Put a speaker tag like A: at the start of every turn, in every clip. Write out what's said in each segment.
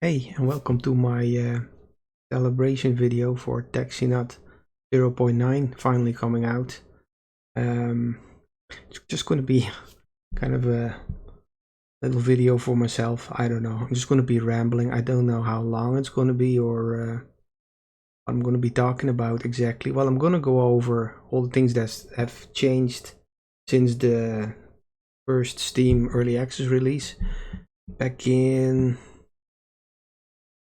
A: Hey, and welcome to my celebration video for TAXINAUT 0.9 finally coming out. It's just going to be kind of a little video for myself. I don't know. I'm just going to be rambling. I don't know how long it's going to be or what I'm going to be talking about exactly. Well, I'm going to go over all the things that have changed since the first Steam Early Access release back in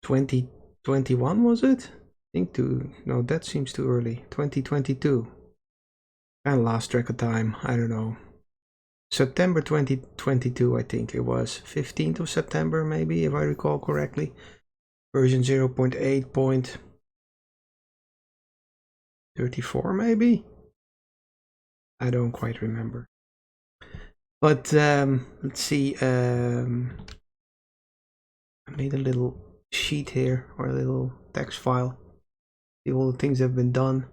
A: 2021, was it? I think no, that seems too early. 2022. Kind of lost track of time. I don't know. September 2022, I think it was. 15th of September, maybe, if I recall correctly. Version 0.8.34, maybe? I don't quite remember. But let's see. I made a little sheet here, or a little text file. See all the things that have been done.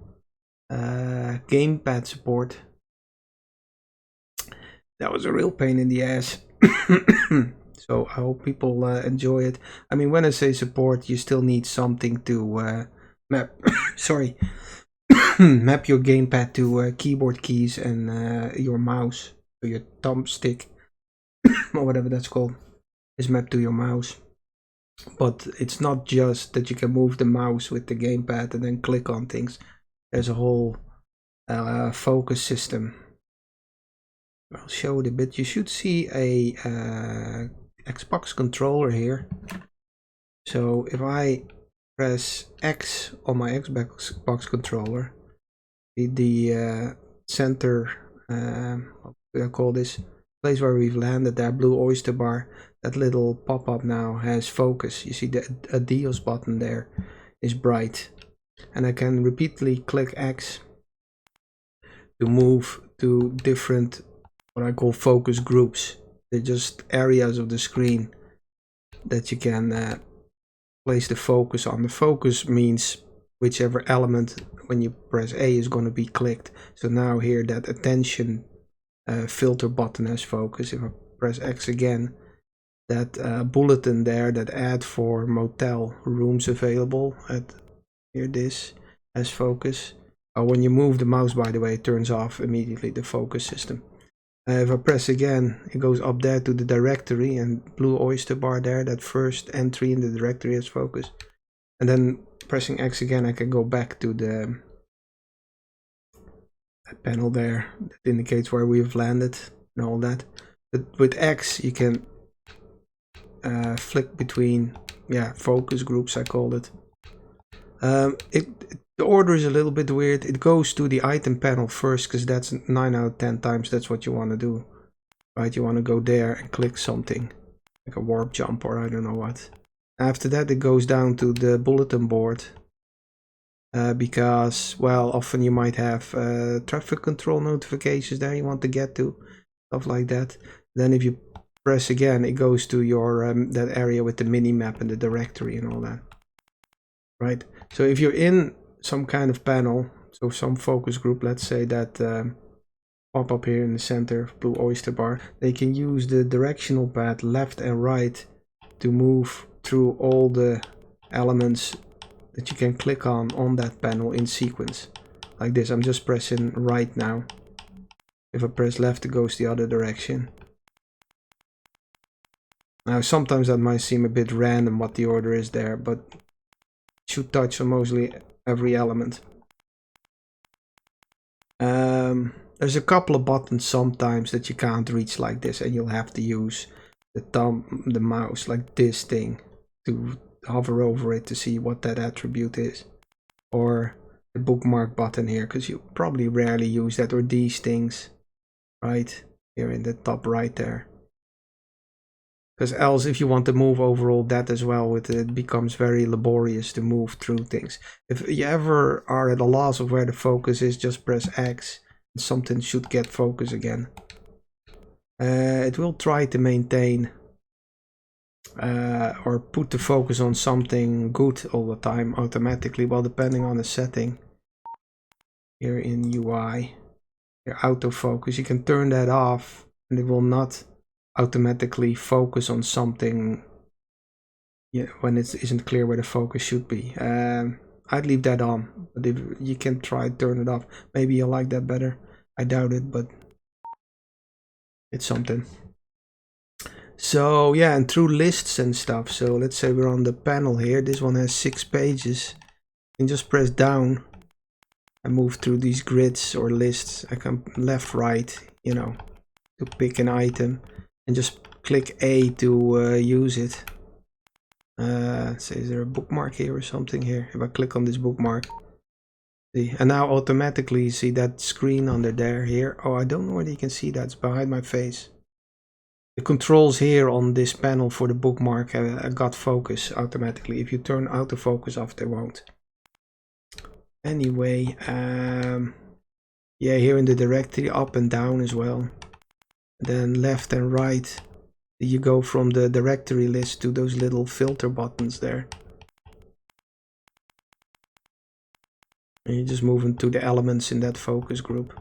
A: Gamepad support. That was a real pain in the ass. So I hope people enjoy it. I mean, when I say support, you still need something to map. Sorry, map your gamepad to keyboard keys and your mouse, or your thumbstick, or whatever that's called, is mapped to your mouse. But it's not just that you can move the mouse with the gamepad and then click on things. There's a whole focus system. I'll show it a bit. You should see a Xbox controller here. So if I press X on my Xbox controller, the center, what do I call this, place where we've landed, that blue oyster bar, that little pop-up now has focus. You see the adios button there is bright, and I can repeatedly click X to move to different, what I call focus groups. They're just areas of the screen that you can place the focus on. The focus means whichever element when you press A is going to be clicked. So now here that attention filter button has focus. If I press X again, that bulletin there, that ad for motel rooms available at here, this has focus. When you move the mouse, by the way, it turns off immediately the focus system. If I press again, it goes up there to the directory, and blue oyster bar there, that first entry in the directory has focus. And then pressing X again, I can go back to the panel there that indicates where we've landed and all that. But with X, you can flick between, focus groups, I called it. The order is a little bit weird. It goes to the item panel first, because that's 9 out of 10 times that's what you want to do, right? You want to go there and click something like a warp jump or I don't know what. After that, it goes down to the bulletin board, because, well, often you might have traffic control notifications there you want to get to, stuff like that. Then if you press again, it goes to your that area with the mini map and the directory and all that, right? So if you're in some kind of panel, so some focus group, let's say that pop up here in the center, blue oyster bar, they can use the directional pad left and right to move through all the elements that you can click on that panel in sequence, like this. I'm just pressing right now. If I press left, it goes the other direction. Now sometimes that might seem a bit random what the order is there, but it should touch on mostly every element. There's a couple of buttons sometimes that you can't reach like this, and you'll have to use the mouse, like this thing, to hover over it to see what that attribute is. Or the bookmark button here, because you probably rarely use that, or these things right here in the top right there. Because else, if you want to move over all that as well, it becomes very laborious to move through things. If you ever are at a loss of where the focus is, just press X and something should get focus again. It will try to maintain or put the focus on something good all the time automatically, well, depending on the setting. Here in UI, your autofocus, you can turn that off and it will not automatically focus on something yeah, when it isn't clear where the focus should be. I'd leave that on, but if you can try turn it off. Maybe you'll like that better. I doubt it, but it's something. So yeah, and through lists and stuff. So let's say we're on the panel here. This one has 6 pages. You can just press down and move through these grids or lists. I can left, right, you know, to pick an item, and just click A to use it. Say, is there a bookmark here or something here? If I click on this bookmark, see, and now automatically you see that screen under there here. Oh, I don't know whether you can see that. It's behind my face. The controls here on this panel for the bookmark got focus automatically. If you turn autofocus off, they won't. Anyway, yeah, here in the directory, up and down as well. Then left and right, you go from the directory list to those little filter buttons there. And you just move into the elements in that focus group.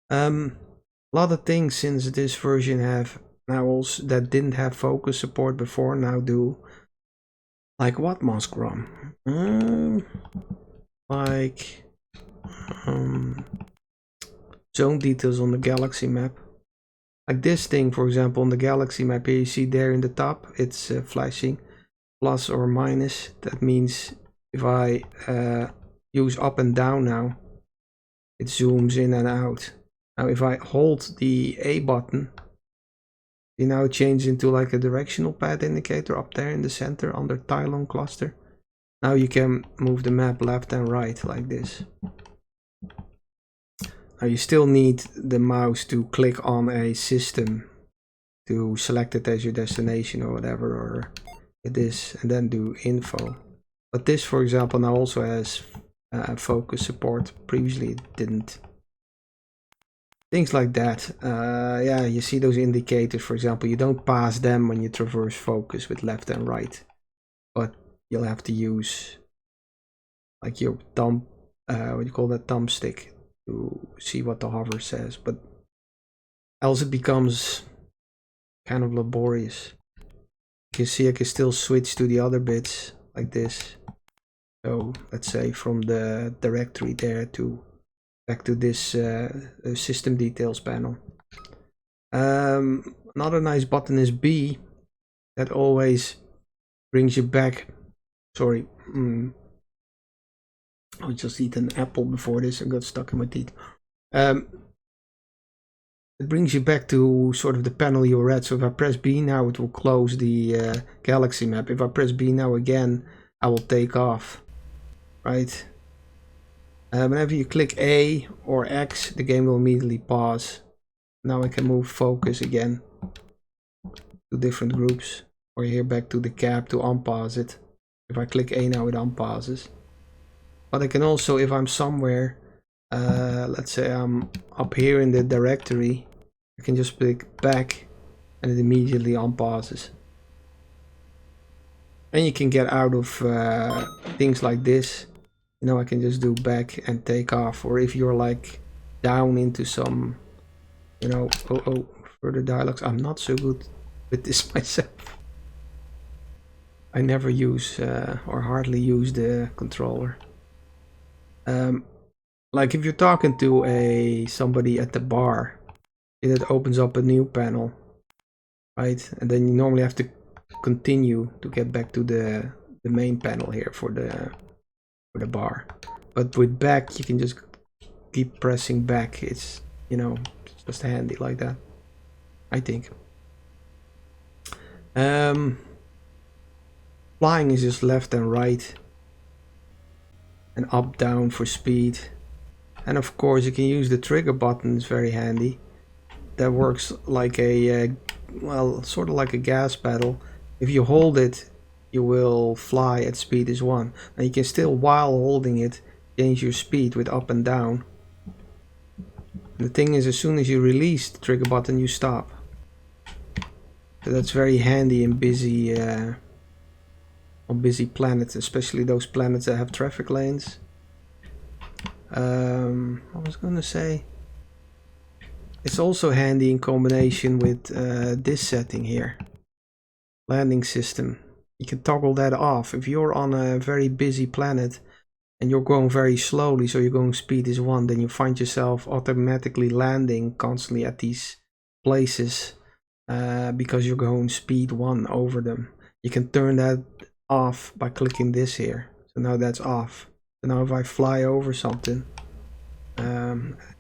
A: A lot of things since this version have now also that didn't have focus support before now do. Like what, mosgrom? Like zone details on the galaxy map. Like this thing, for example, on the galaxy map here, you see there in the top, it's flashing plus or minus. That means if I use up and down now, it zooms in and out. Now if I hold the A button, you now change into like a directional pad indicator up there in the center under Tylon cluster. Now you can move the map left and right like this. Now you still need the mouse to click on a system to select it as your destination or whatever, or this, and then do info. But this, for example, now also has focus support. Previously it didn't. Things like that. Yeah, you see those indicators, for example, you don't pass them when you traverse focus with left and right, but you'll have to use like your thumb, what do you call that, thumbstick, to see what the hover says, but else it becomes kind of laborious. You can see I can still switch to the other bits like this. So let's say from the directory there to back to this system details panel. Another nice button is B. That always brings you back. Sorry, I just eat an apple before this and got stuck in my teeth. It brings you back to sort of the panel you were at. So if I press B now, it will close the galaxy map. If I press B now again, I will take off. Right? Whenever you click A or X, the game will immediately pause. Now I can move focus again to different groups, or here back to the cap to unpause it. If I click A now, it unpauses. But I can also, if I'm somewhere, let's say I'm up here in the directory, I can just click back and it immediately unpauses. And you can get out of things like this. You know, I can just do back and take off. Or if you're like down into some, you know, further dialogues. I'm not so good with this myself. I never use or hardly use the controller. Like if you're talking to somebody at the bar, it opens up a new panel, right? And then you normally have to continue to get back to the main panel here for the bar. But with back, you can just keep pressing back. It's, you know, it's just handy like that, I think. Flying is just left and right, and up down for speed. And of course you can use the trigger button, it's very handy. That works like a well, sort of like a gas pedal. If you hold it, you will fly at speed is 1, and you can still, while holding it, change your speed with up and down. And the thing is, as soon as you release the trigger button, you stop. So that's very handy in busy on busy planets, especially those planets that have traffic lanes. I was gonna say, it's also handy in combination with this setting here, landing system. You can toggle that off. If you're on a very busy planet and you're going very slowly, so you're going speed is 1, then you find yourself automatically landing constantly at these places because you're going speed 1 over them. You can turn that off by clicking this here. So now that's off. So now if I fly over something,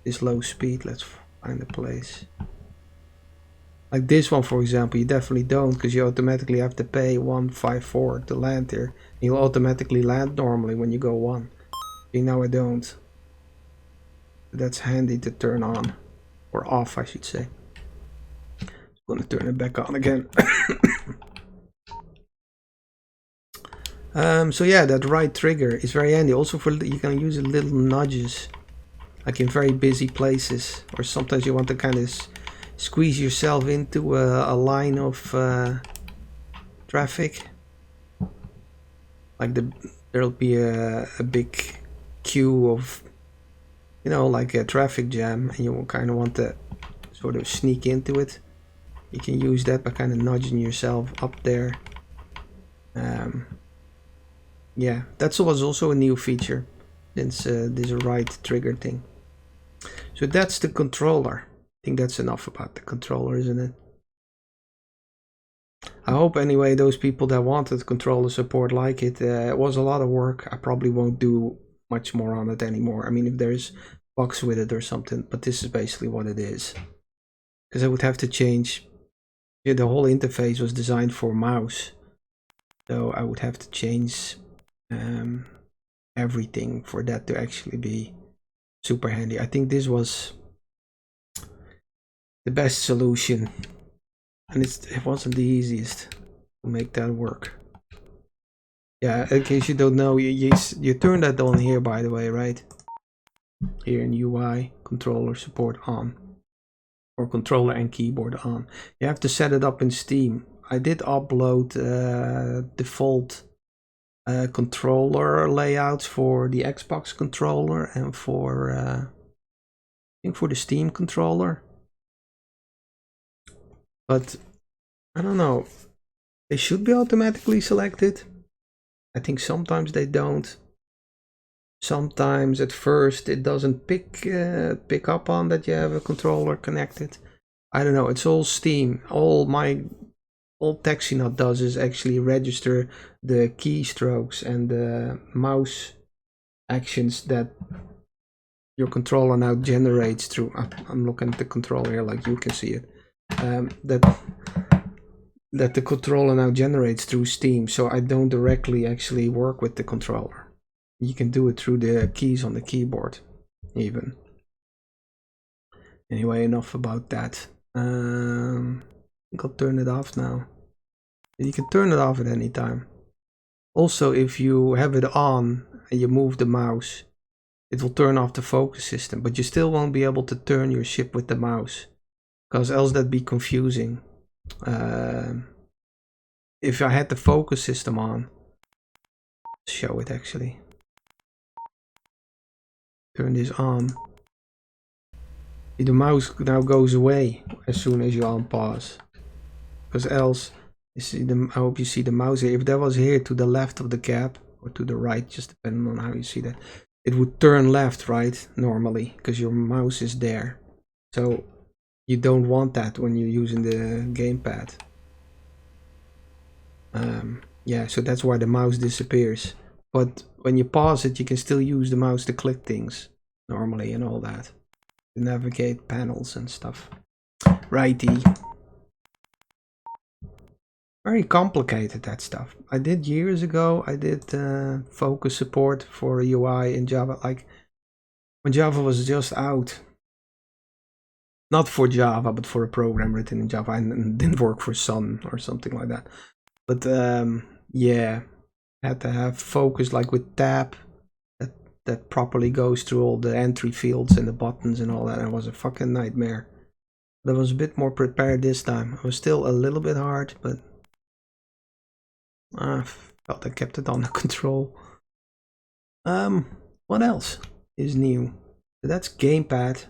A: this low speed, let's find a place. Like this one, for example, you definitely don't, because you automatically have to pay 154 to land here. You'll automatically land normally when you go 1. See, now I don't. That's handy to turn on. Or off, I should say. I'm gonna turn it back on again. So yeah, that right trigger is very handy. Also for, you can use it little nudges. Like in very busy places. Or sometimes you want to kind of squeeze yourself into a line of traffic. Like there'll be a big queue of, you know, like a traffic jam, and you will kind of want to sort of sneak into it. You can use that by kind of nudging yourself up there. Yeah, that was also a new feature since this right trigger thing. So that's the controller. I think that's enough about the controller, isn't it? I hope anyway those people that wanted controller support like it. It was a lot of work. I probably won't do much more on it anymore. I mean, if there's bugs with it or something, but this is basically what it is. Because I would have to change. Yeah, the whole interface was designed for mouse, so I would have to change everything for that to actually be super handy. I think this was the best solution, and it wasn't the easiest to make that work. Yeah, in case you don't know, you turn that on here, by the way, right? Here in UI, controller support on, or controller and keyboard on. You have to set it up in Steam. I did upload default controller layouts for the Xbox controller and for I think for the Steam controller, but I don't know, they should be automatically selected. I think sometimes they don't. Sometimes at first it doesn't pick up on that you have a controller connected. I don't know, it's all Steam. All TAXINAUT does is actually register the keystrokes and the mouse actions that your controller now generates through. I'm looking at the controller here, like you can see it. That the controller now generates through Steam, so I don't directly actually work with the controller. You can do it through the keys on the keyboard, even. Anyway, enough about that. I think I'll turn it off now. You can turn it off at any time. Also, if you have it on and you move the mouse, it will turn off the focus system, but you still won't be able to turn your ship with the mouse, because else that'd be confusing. If I had the focus system on, show it actually. Turn this on. The mouse now goes away as soon as you unpause, because else, you see I hope you see the mouse here. If that was here to the left of the cap or to the right, just depending on how you see that, it would turn left, right, normally, because your mouse is there. So you don't want that when you're using the gamepad. Yeah, so that's why the mouse disappears. But when you pause it, you can still use the mouse to click things normally and all that, to navigate panels and stuff. Righty. Very complicated, that stuff. I did years ago. I did focus support for UI in Java, like when Java was just out. Not for Java, but for a program written in Java, and didn't work for Sun or something like that. But yeah, had to have focus like with tab that properly goes through all the entry fields and the buttons and all that. It was a fucking nightmare. But I was a bit more prepared this time. It was still a little bit hard, but I felt I kept it under control. What else is new? That's gamepad.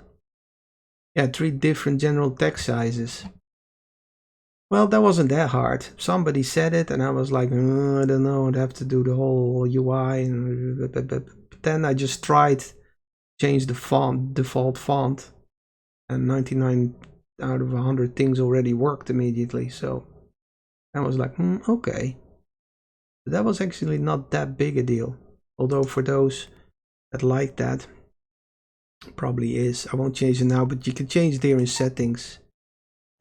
A: Yeah, 3 different general text sizes. Well, that wasn't that hard. Somebody said it, and I was like, I don't know, I'd have to do the whole UI, and but then I just tried change the font, default font, and 99 out of 100 things already worked immediately. So I was like, okay. That was actually not that big a deal. Although for those that like that, probably is. I won't change it now, but you can change there in settings.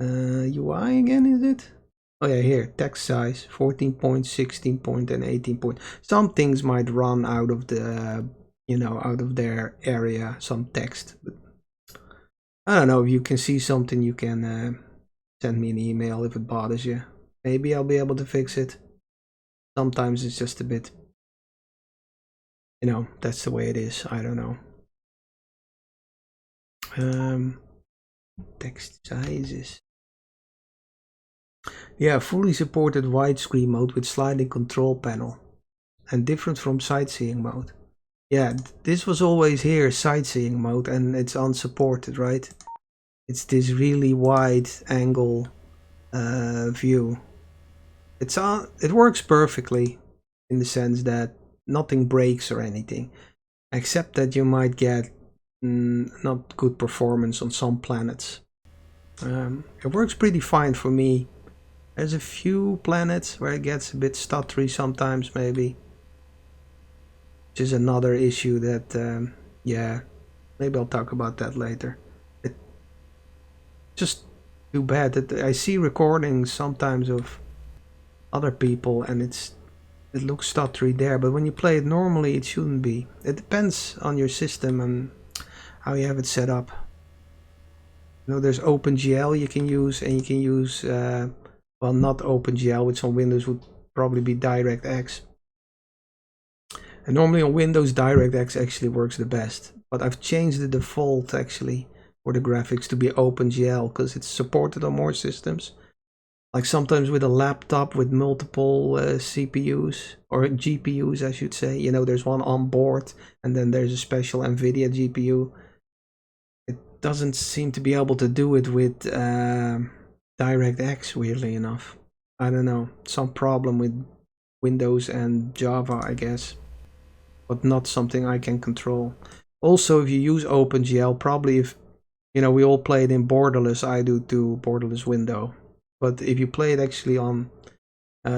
A: UI again, is it? Oh yeah, here, text size, 14 point, 16 point, and 18 point. Some things might run out of the, out of their area, some text. But I don't know, if you can see something, you can send me an email if it bothers you. Maybe I'll be able to fix it. Sometimes it's just a bit, that's the way it is. I don't know. Text sizes. Yeah, fully supported widescreen mode with sliding control panel. And different from sightseeing mode. Yeah, this was always here, sightseeing mode, and it's unsupported, right? It's this really wide angle view. It works perfectly in the sense that nothing breaks or anything, except that you might get not good performance on some planets. It works pretty fine for me. There's a few planets where it gets a bit stuttery sometimes, maybe. Which is another issue that, yeah, maybe I'll talk about that later. It's just too bad that I see recordings sometimes of other people and it looks stuttery there, but when you play it normally it shouldn't be. It depends on your system and how you have it set up. There's OpenGL you can use, and you can use, well, not OpenGL, which on Windows would probably be DirectX. And normally on Windows, DirectX actually works the best. But I've changed the default actually for the graphics to be OpenGL because it's supported on more systems. Like sometimes with a laptop with multiple CPUs or GPUs, I should say. There's one on board and then there's a special NVIDIA GPU. It doesn't seem to be able to do it with DirectX, weirdly enough. I don't know. Some problem with Windows and Java, I guess. But not something I can control. Also, if you use OpenGL, probably if, we all play it in borderless, I do too, borderless window. But if you play it actually on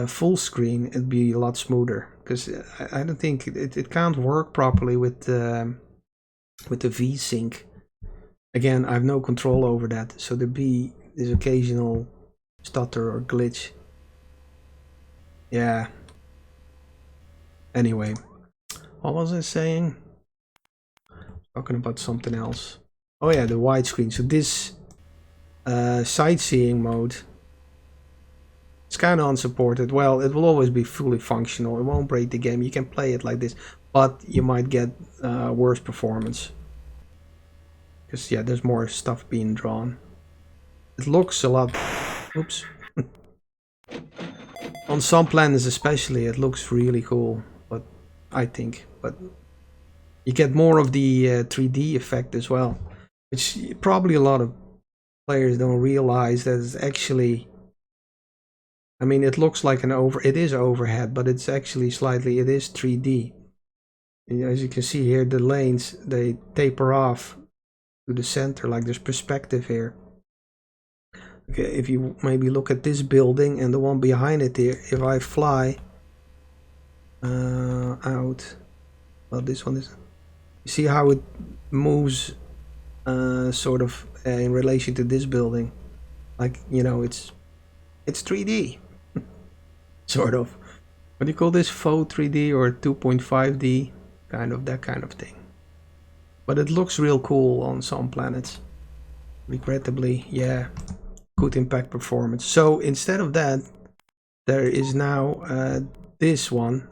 A: full screen, it'd be a lot smoother. Because I don't think, it can't work properly with the VSync. Again, I have no control over that, so there'd be this occasional stutter or glitch. Yeah. Anyway. What was I saying? Talking about something else. Oh yeah, the widescreen. So this sightseeing mode, it's kind of unsupported. Well, it will always be fully functional. It won't break the game. You can play it like this, but you might get worse performance. Because yeah, there's more stuff being drawn. It looks a lot... Oops. On some planets especially, it looks really cool. But I think... But you get more of the 3D effect as well, which probably a lot of players don't realize that it's actually, I mean, it looks like it is overhead, but it's actually it is 3D. And as you can see here, the lanes, they taper off to the center, like there's perspective here. Okay, if you maybe look at this building and the one behind it here, if I fly out, well, this one is... You see how it moves sort of in relation to this building? Like, it's 3D. Sort of. What do you call this? Faux 3D or 2.5D? That kind of thing. But it looks real cool on some planets. Regrettably, yeah, could impact performance. So instead of that, there is now this one,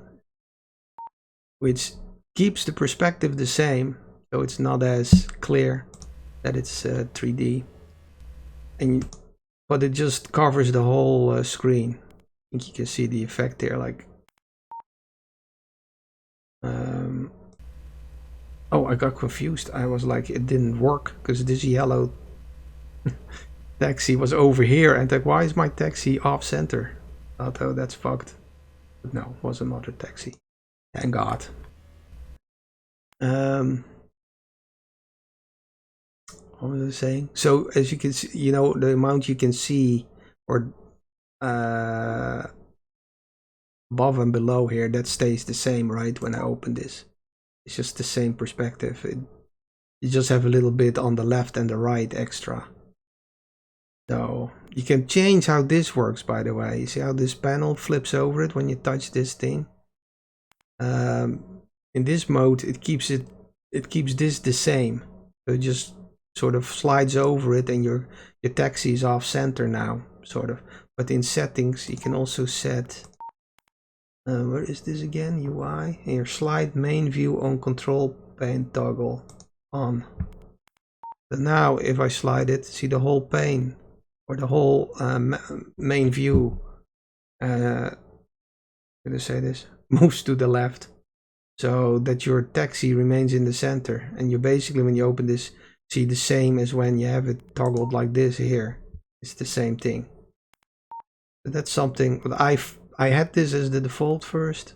A: which keeps the perspective the same, so it's not as clear that it's 3D, but it just covers the whole screen. I think you can see the effect there, like oh, I got confused. I was like, it didn't work because this yellow taxi was over here, and like, why is my taxi off center? Oh, that's fucked. But no, it was another taxi. Thank God. What was I saying? So as you can see, you know, the amount you can see, or above and below here, that stays the same, right? When I open this, it's just the same perspective. You just have a little bit on the left and the right extra. So you can change how this works, by the way. You see how this panel flips over it when you touch this thing? In this mode, it keeps this the same. So it just sort of slides over it, and your taxi is off center now, sort of. But in settings, you can also set, where is this again? UI. Here, slide main view on control pane toggle on. So now if I slide it, see the whole pane, or the whole main view, how do I say this, moves to the left, so that your taxi remains in the center. And you basically, when you open this, see the same as when you have it toggled like this here. It's the same thing. But that's something that I had this as the default first,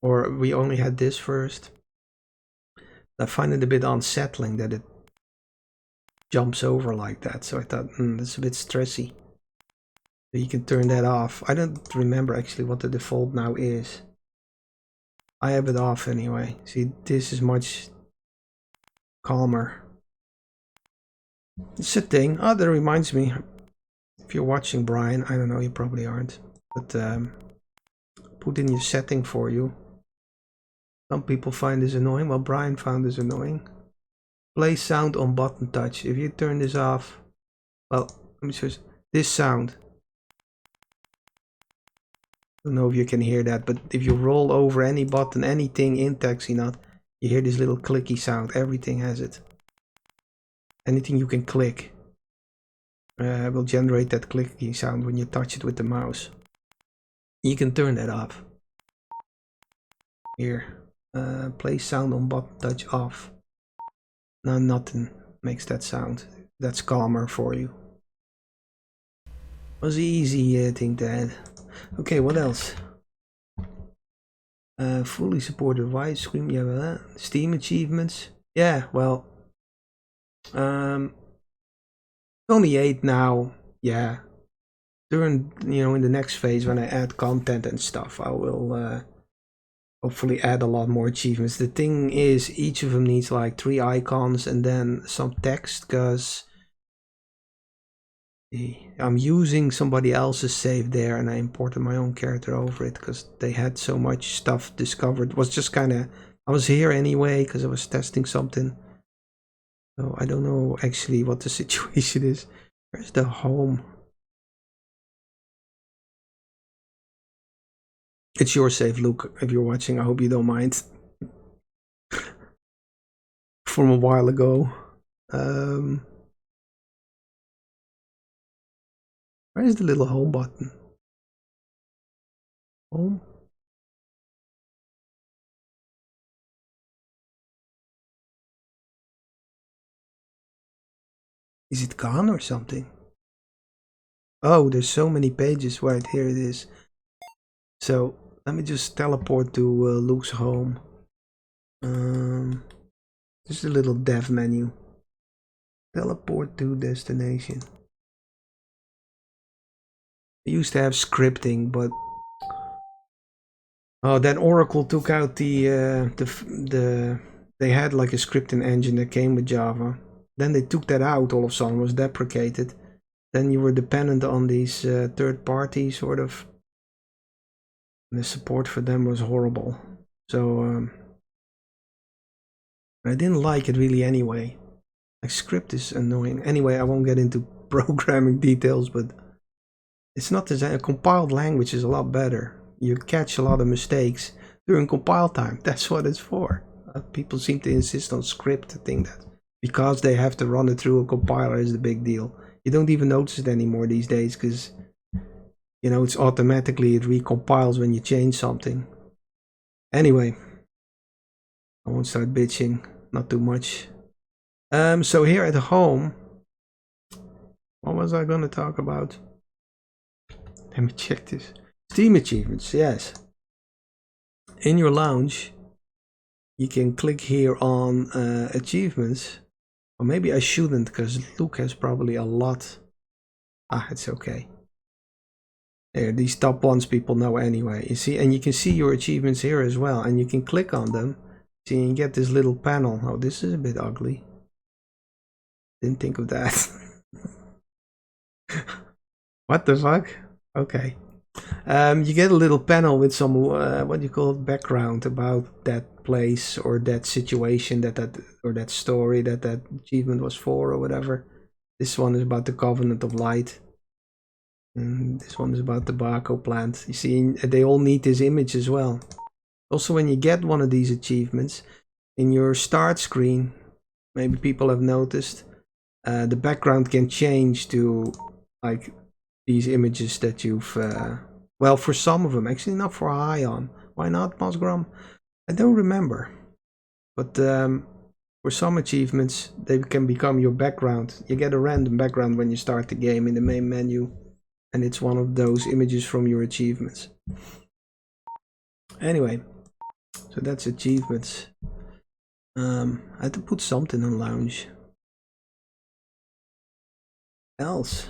A: or we only had this first. I find it a bit unsettling that it jumps over like that, so I thought, that's a bit stressy. So you can turn that off. I don't remember actually what the default now is. I have it off anyway. See, this is much calmer. It's a thing. Oh, that reminds me. If you're watching, Brian, I don't know, you probably aren't, but put in your setting for you. Some people find this annoying. Well, Brian found this annoying. Play sound on button touch. If you turn this off, well, let me show this sound. I don't know if you can hear that, but if you roll over any button, anything in TAXINAUT, you hear this little clicky sound. Everything has it. Anything you can click will generate that clicky sound when you touch it with the mouse. You can turn that off. Here, play sound on button touch off. No, nothing makes that sound. That's calmer for you. Was easy, I think that. Okay, what else? Fully supported widescreen. Yeah, Steam achievements. Yeah, well, only 8 now. Yeah, during, you know, in the next phase when I add content and stuff, I will hopefully add a lot more achievements. The thing is, each of them needs like 3 icons and then some text, because I'm using somebody else's save there, and I imported my own character over it because they had so much stuff discovered. It was just kind of, I was here anyway because I was testing something. So I don't know actually what the situation is. Where's the home? It's your save, Luke, if you're watching. I hope you don't mind. From a while ago. Where's the little home button? Home? Is it gone or something? Oh, there's so many pages. Right, here it is. So let me just teleport to Luke's home. Just a little dev menu. Teleport to destination. I used to have scripting, but oh, that Oracle took out they had like a scripting engine that came with Java. Then they took that out all of a sudden, was deprecated. Then you were dependent on these third-party sort of. And the support for them was horrible. So I didn't like it really anyway. Like, script is annoying. Anyway, I won't get into programming details, but it's not the a compiled language is a lot better. You catch a lot of mistakes during compile time. That's what it's for. People seem to insist on script. I think that because they have to run it through a compiler is the big deal. You don't even notice it anymore these days because, you know, it's automatically, it recompiles when you change something. Anyway, I won't start bitching, not too much. So here at home, What was I gonna talk about? Let me check this. Steam achievements, yes. In your lounge, you can click here on achievements. Or maybe I shouldn't, because Luke has probably a lot. Ah, it's okay. There, these top ones people know anyway. You see, and you can see your achievements here as well, and you can click on them. See, and you get this little panel. Oh, this is a bit ugly. Didn't think of that. What the fuck? Okay. You get a little panel with some what do you call it, background about that place or that situation or that story that achievement was for or whatever. This one is about the Covenant of Light. And this one is about the tobacco plant. You see, they all need this image as well. Also, when you get one of these achievements, in your start screen, maybe people have noticed, the background can change to like these images that you've well, for some of them, actually not for Ion. Why not, mosgrom? I don't remember, but for some achievements they can become your background. You get a random background when you start the game in the main menu, and it's one of those images from your achievements. Anyway, so that's achievements. I had to put something on lounge. Else,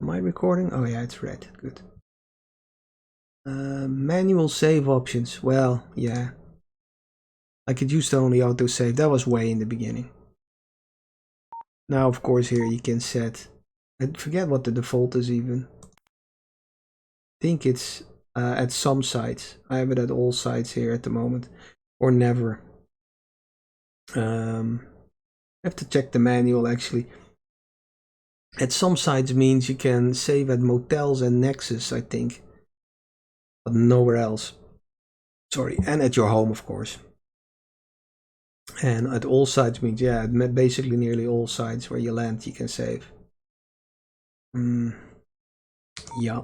A: am I recording? Oh yeah, it's red. Good. Manual save options. Well, yeah. I could use the only autosave. That was way in the beginning. Now, of course, here you can set. I forget what the default is even. I think it's at some sites. I have it at all sites here at the moment, or never. I have to check the manual actually. At some sites means you can save at motels and Nexus, I think, but nowhere else. Sorry, and at your home, of course. And at all sites means, yeah, basically nearly all sites where you land, you can save. Yeah.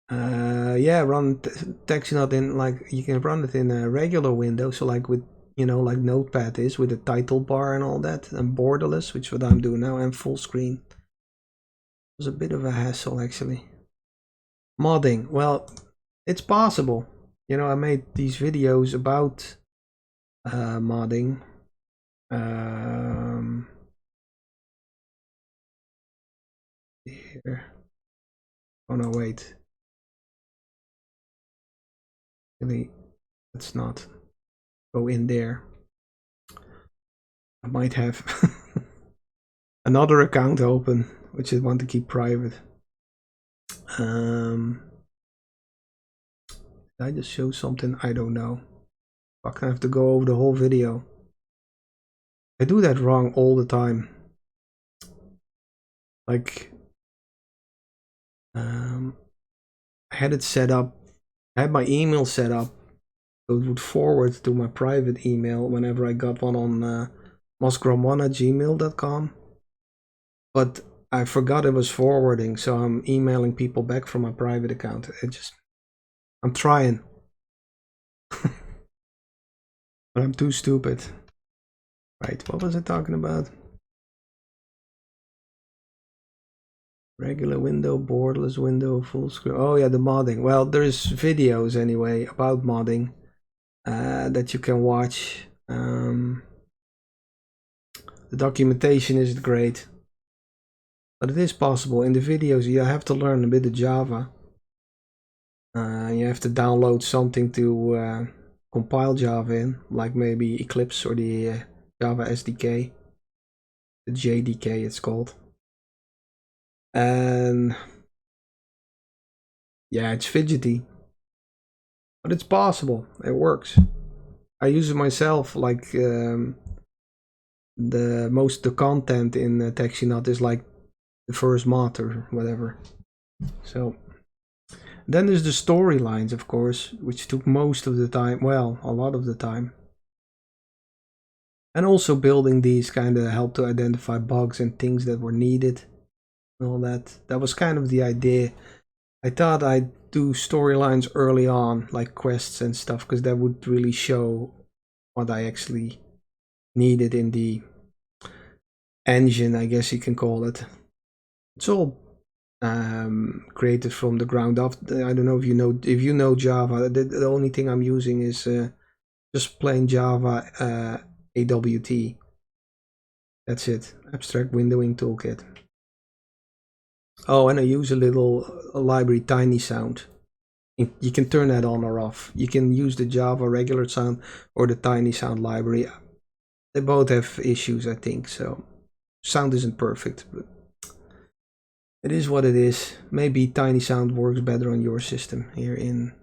A: Yeah, run TAXINAUT in, like, you can run it in a regular window, so like with, you know, like Notepad is with a title bar and all that, and borderless, which is what I'm doing now, and full screen. It was a bit of a hassle actually. Modding, well, it's possible. You know, I made these videos about modding. Here. Oh no, wait. Really, let's not go in there. I might have another account open, which I want to keep private. Did I just show something? I don't know. Fuck, I have to go over the whole video. I do that wrong all the time. Like, I had it set up. I had my email set up so it would forward to my private email whenever I got one on mosgrom1@gmail.com. But I forgot it was forwarding, so I'm emailing people back from my private account. I'm trying. But I'm too stupid. Right, what was I talking about? Regular window, borderless window, full screen. Oh yeah, the modding. Well, there's videos anyway about modding that you can watch. The documentation isn't great, but it is possible. In the videos you have to learn a bit of Java. You have to download something to compile Java in, like maybe Eclipse or the Java SDK, the JDK it's called. And yeah, it's fidgety, but it's possible. It works. I use it myself. Like the content in TAXINAUT is like the first mod or whatever. So then there's the storylines, of course, which took most of the time. Well, a lot of the time. And also building these kind of helped to identify bugs and things that were needed. And all that. That was kind of the idea. I thought I'd do storylines early on, like quests and stuff, because that would really show what I actually needed in the engine, I guess you can call it. It's all created from the ground up. I don't know if you know Java. The only thing I'm using is just plain Java AWT. That's it. Abstract Windowing Toolkit. Oh, and I use a library, Tiny Sound. You can turn that on or off. You can use the Java regular sound or the Tiny Sound library. They both have issues, I think. So sound isn't perfect, but it is what it is. Maybe Tiny Sound works better on your system. Here in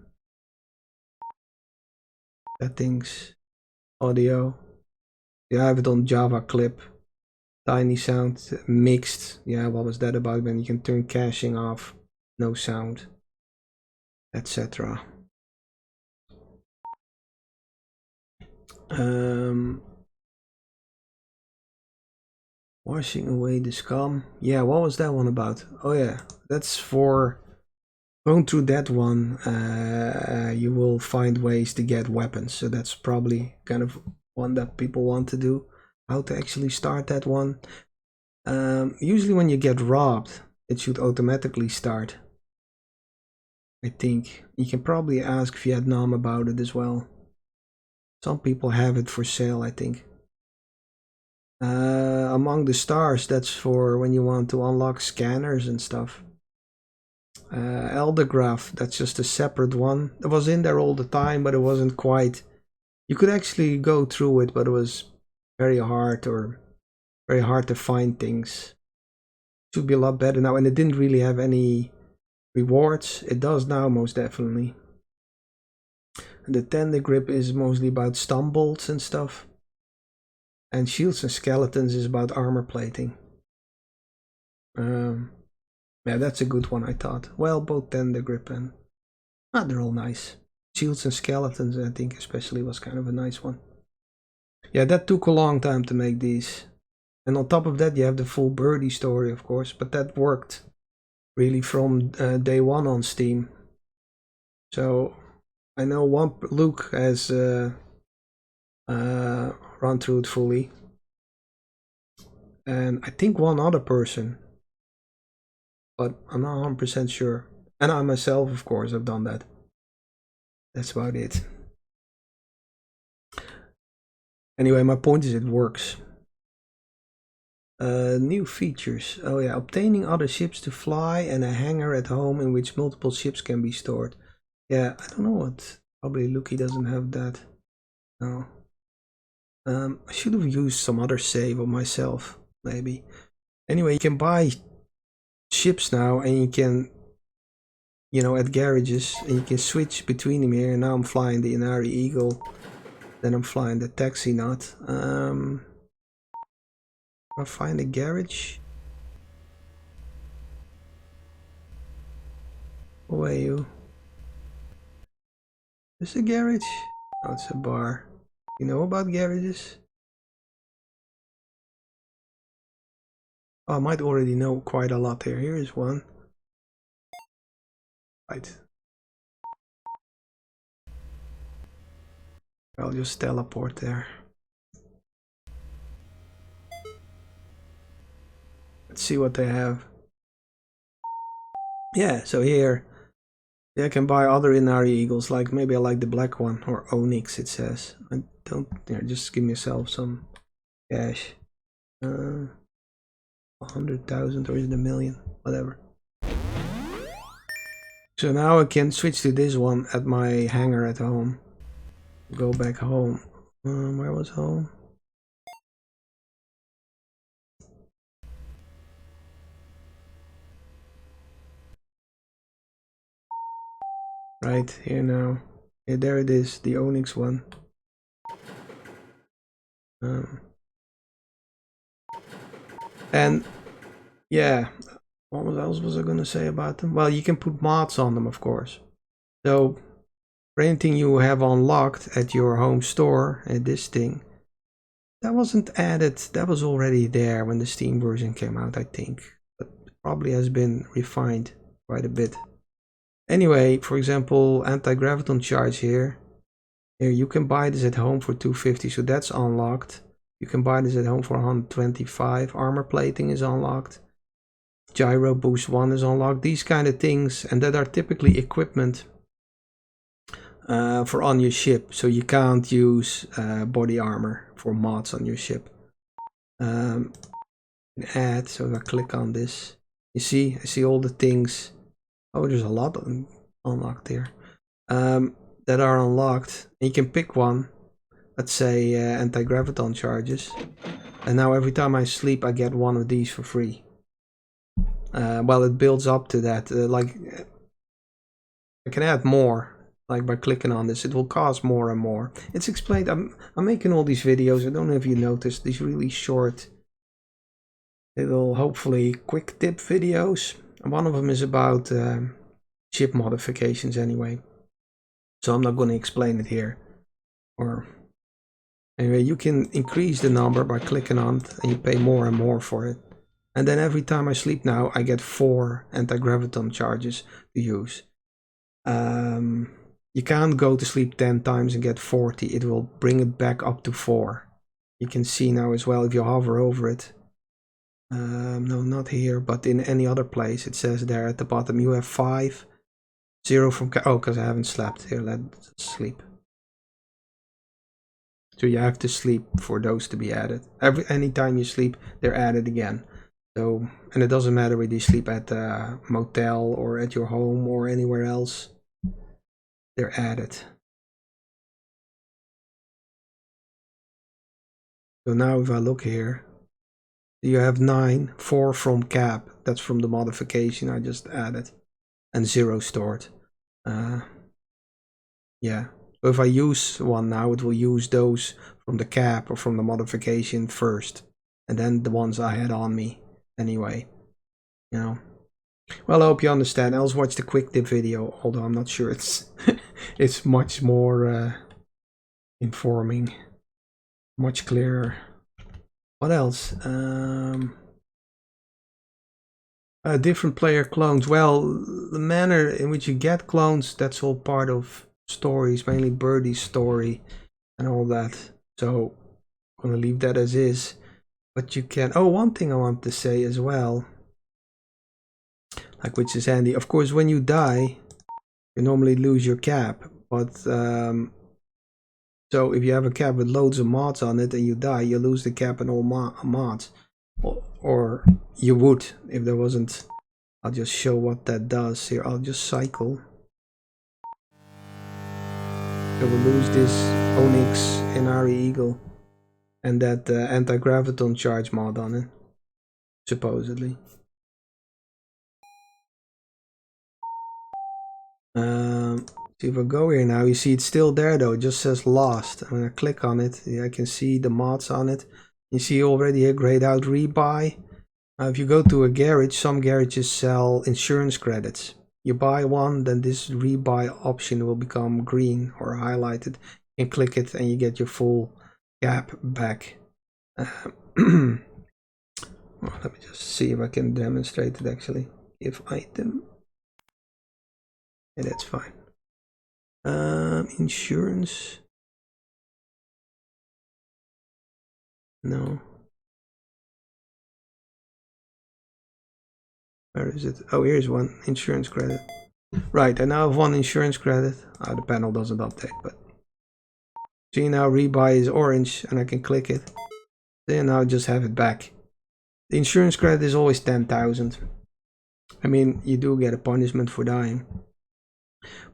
A: settings, audio. Yeah, I have it on Java Clip. Tiny Sound mixed. Yeah, what was that about? When you can turn caching off, no sound, etc. Washing away the scum. Yeah, what was that one about? Oh yeah, that's for going through that one. You will find ways to get weapons, so that's probably kind of one that people want to do. How to actually start that one. Usually when you get robbed, it should automatically start. I think you can probably ask Vietnam about it as well. Some people have it for sale, I think. Among the stars, that's for when you want to unlock scanners and stuff. Eldergraph, that's just a separate one. It was in there all the time, but it wasn't quite. You could actually go through it, but it was very hard to find things. It should be a lot better now, and it didn't really have any rewards. It does now, most definitely. And the tender grip is mostly about stun bolts and stuff. And shields and skeletons is about armor plating. Yeah, that's a good one, I thought. Well, both tender grip and they're all nice. Shields and skeletons, I think especially, was kind of a nice one. Yeah, that took a long time to make these. And on top of that, you have the full birdie story, of course, but that worked really from day one on Steam. So I know Luke has run through it fully, and I think one other person, but I'm not 100% sure. And I myself, of course, have done that. That's about it. Anyway, my point is it works. New features. Oh yeah, obtaining other ships to fly and a hangar at home in which multiple ships can be stored. Yeah, I don't know what. Probably Lucky doesn't have that. No. I should have used some other save of myself, maybe. Anyway, you can buy ships now, and you can, at garages, and you can switch between them here. And now I'm flying the Inari Eagle, then I'm flying the TAXINAUT. I'll find a garage. Who are you? Is a garage? Oh, it's a bar. You know about garages? Oh, I might already know quite a lot here. Here is one. Right. I'll just teleport there. Let's see what they have. Yeah, so here, I can buy other Inari Eagles, like maybe I like the black one, or Onyx it says. I don't, just give myself some cash. 100,000, or is it a million? Whatever. So now I can switch to this one at my hangar at home. Go back home. Where was home? Right here now. Yeah, there it is, the Onyx one. And yeah, what else was I gonna say about them? Well, you can put mods on them, of course. So for anything you have unlocked at your home store, at this thing, that wasn't added. That was already there when the Steam version came out, I think. But probably has been refined quite a bit. Anyway, for example, anti-graviton charge here. Here you can buy this at home for 250, so that's unlocked. You can buy this at home for 125. Armor plating is unlocked. Gyro boost 1 is unlocked. These kind of things, and that are typically equipment for on your ship. So you can't use body armor for mods on your ship. Add, so if I click on this, I see all the things. Oh, there's a lot unlocked here that are unlocked. And you can pick one. Let's say anti-graviton charges, and now every time I sleep I get one of these for free. Well, it builds up to that. Like I can add more, like by clicking on this. It will cost more and more. It's explained. I'm making all these videos. I don't know if you noticed, these really short little, hopefully quick tip videos. And one of them is about ship modifications anyway. So I'm not going to explain it here. Or anyway, you can increase the number by clicking on it, and you pay more and more for it. And then every time I sleep now, I get 4 anti-graviton charges to use. You can't go to sleep 10 times and get 40. It will bring it back up to 4. You can see now as well if you hover over it. No, not here, but in any other place. It says there at the bottom, you have 5. 0 from... Oh, because I haven't slept. Here, let's sleep. So you have to sleep for those to be added. Anytime you sleep, they're added again. So, and it doesn't matter whether you sleep at a motel or at your home or anywhere else. They're added. So now if I look here, you have 9, 4 from cap. That's from the modification I just added. And 0 stored. Yeah. So if I use one now, it will use those from the cap or from the modification first. And then the ones I had on me anyway. You know. Well, I hope you understand. Else watch the quick tip video, although I'm not sure it's it's much more informing, much clearer. What else? Different player clones. Well, the manner in which you get clones, that's all part of stories, mainly Birdie's story and all that. So I'm gonna leave that as is. But you can. Oh, one thing I want to say as well, like which is handy. Of course, when you die, you normally lose your cap. But so if you have a cap with loads of mods on it and you die, you lose the cap and all mods. Or you would if there wasn't. I'll just show what that does here. I'll just cycle. So we'll lose this Onyx Inari Eagle and that anti-graviton charge mod on it, supposedly. See if I go here now, you see it's still there though, it just says lost. When I click on it, I can see the mods on it. You see already a grayed out rebuy. If you go to a garage, some garages sell insurance credits. You buy one, then this rebuy option will become green or highlighted. You can click it and you get your full cap back. Well, let me just see if I can demonstrate it actually. If item. Yeah, that's fine. Insurance. No. Where is it? Oh, here's one. Insurance credit. Right, I now have one insurance credit. The panel doesn't update, but see now rebuy is orange and I can click it. Then now I just have it back. The insurance credit is always 10,000. I mean, you do get a punishment for dying,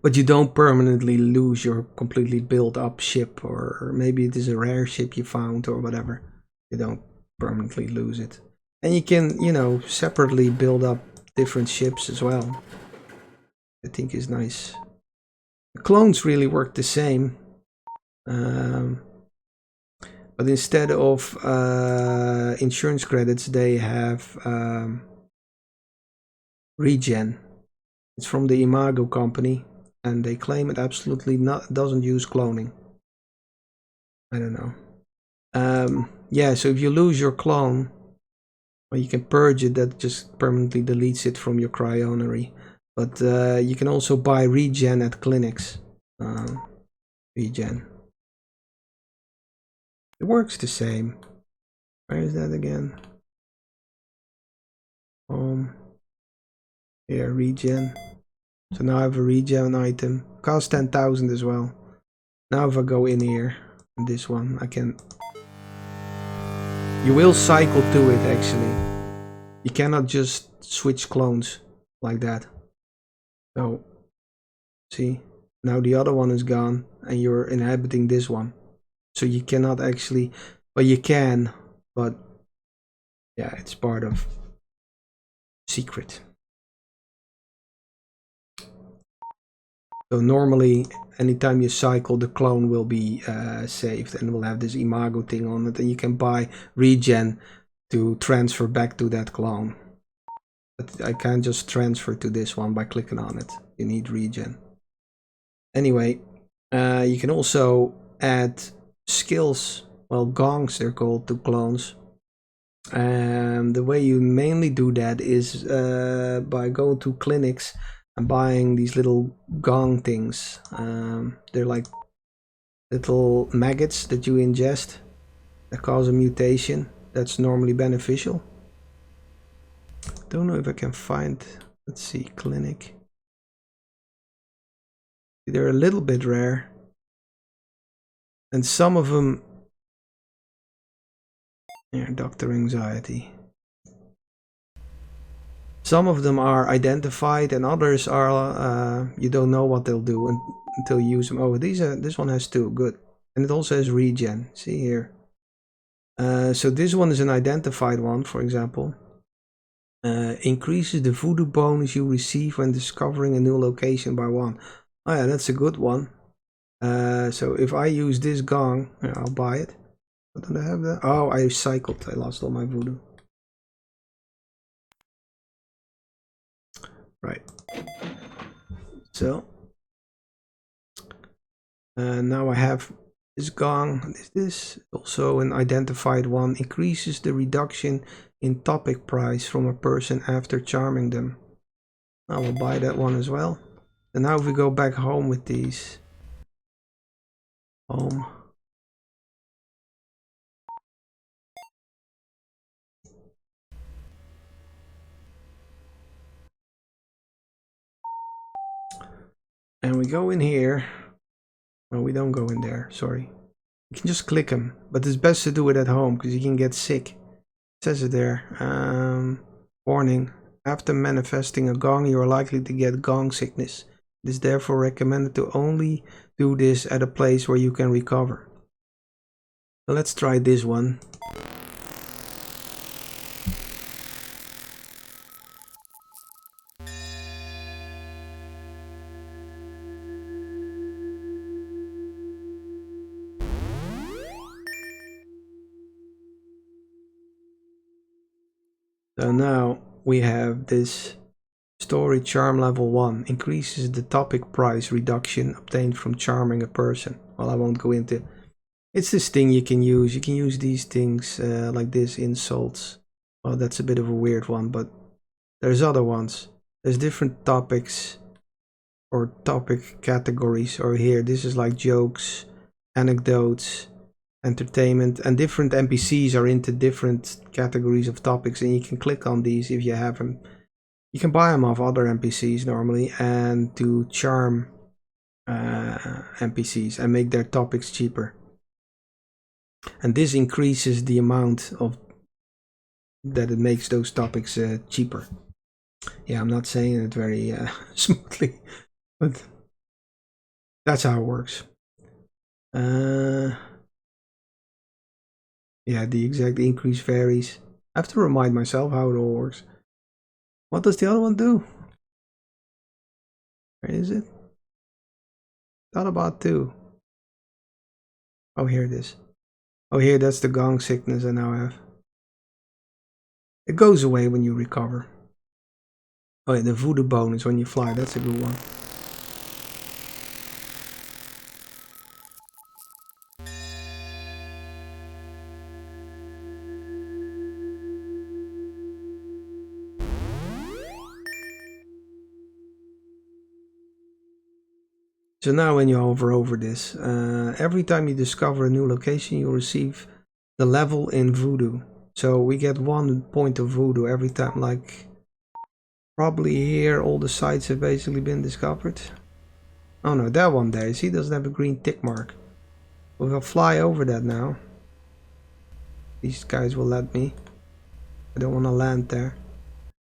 A: but you don't permanently lose your completely built up ship, or maybe it is a rare ship you found or whatever. You don't permanently lose it. And you can, you know, separately build up different ships as well. I think is nice. The clones really work the same. But instead of insurance credits, they have regen. It's from the Imago company, and they claim it absolutely doesn't use cloning. I don't know. Yeah, so if you lose your clone, well, you can purge it. That just permanently deletes it from your cryonery. But you can also buy regen at clinics. Regen. It works the same. Where is that again? Here, regen. So now I have a regen item. Cost 10,000 as well. Now if I go in here, this one, I can... You will cycle to it actually. You cannot just switch clones like that. So, see, now the other one is gone and you're inhabiting this one. So you cannot actually, well you can, but yeah, it's part of secret. So normally, anytime you cycle, the clone will be saved and will have this imago thing on it, and you can buy regen to transfer back to that clone. But I can't just transfer to this one by clicking on it. You need regen. Anyway, you can also add skills, well, gongs they're called, to clones. And the way you mainly do that is by going to clinics and buying these little gong things. They're like little maggots that you ingest that cause a mutation that's normally beneficial. Don't know if I can find, let's see, clinic. They're a little bit rare, and some of them, yeah, Dr. Anxiety. Some of them are identified and others are, you don't know what they'll do until you use them. Oh, this one has 2, good. And it also has regen, see here. So this one is an identified one, for example. Increases the voodoo bonus you receive when discovering a new location by 1. Oh yeah, that's a good one. So if I use this gong, yeah, I'll buy it. Don't I have that? Oh, I cycled, I lost all my voodoo. Right. So now I have this gong. This also an identified one. Increases the reduction in topic price from a person after charming them. I will buy that one as well. And now if we go back home with these. Home. And we go in here. No, we don't go in there, sorry. You can just click them, but it's best to do it at home because you can get sick. It says it there. Warning. After manifesting a gong, you are likely to get gong sickness. It is therefore recommended to only do this at a place where you can recover. So let's try this one. So now we have this story charm level 1. Increases the topic price reduction obtained from charming a person. Well, I won't go into. It's this thing you can use. You can use these things like this, insults. Well, that's a bit of a weird one, but there's other ones. There's different topics or topic categories. Or here, this is like jokes, anecdotes, entertainment, and different NPCs are into different categories of topics, and you can click on these if you have them. You can buy them off other NPCs normally and to charm NPCs and make their topics cheaper. And this increases the amount of that it makes those topics cheaper. Yeah, I'm not saying it very smoothly, but that's how it works. Yeah, the exact increase varies. I have to remind myself how it all works. What does the other one do? Where is it? Thought about 2. Oh, here it is. Oh, here, that's the gong sickness I now have. It goes away when you recover. Oh yeah, the voodoo bonus when you fly, that's a good one. So now when you hover over this, every time you discover a new location, you'll receive the level in voodoo. So we get 1 point of voodoo every time, like probably here all the sites have basically been discovered. Oh no, that one there, see, doesn't have a green tick mark. We'll fly over that now. These guys will let me. I don't want to land there.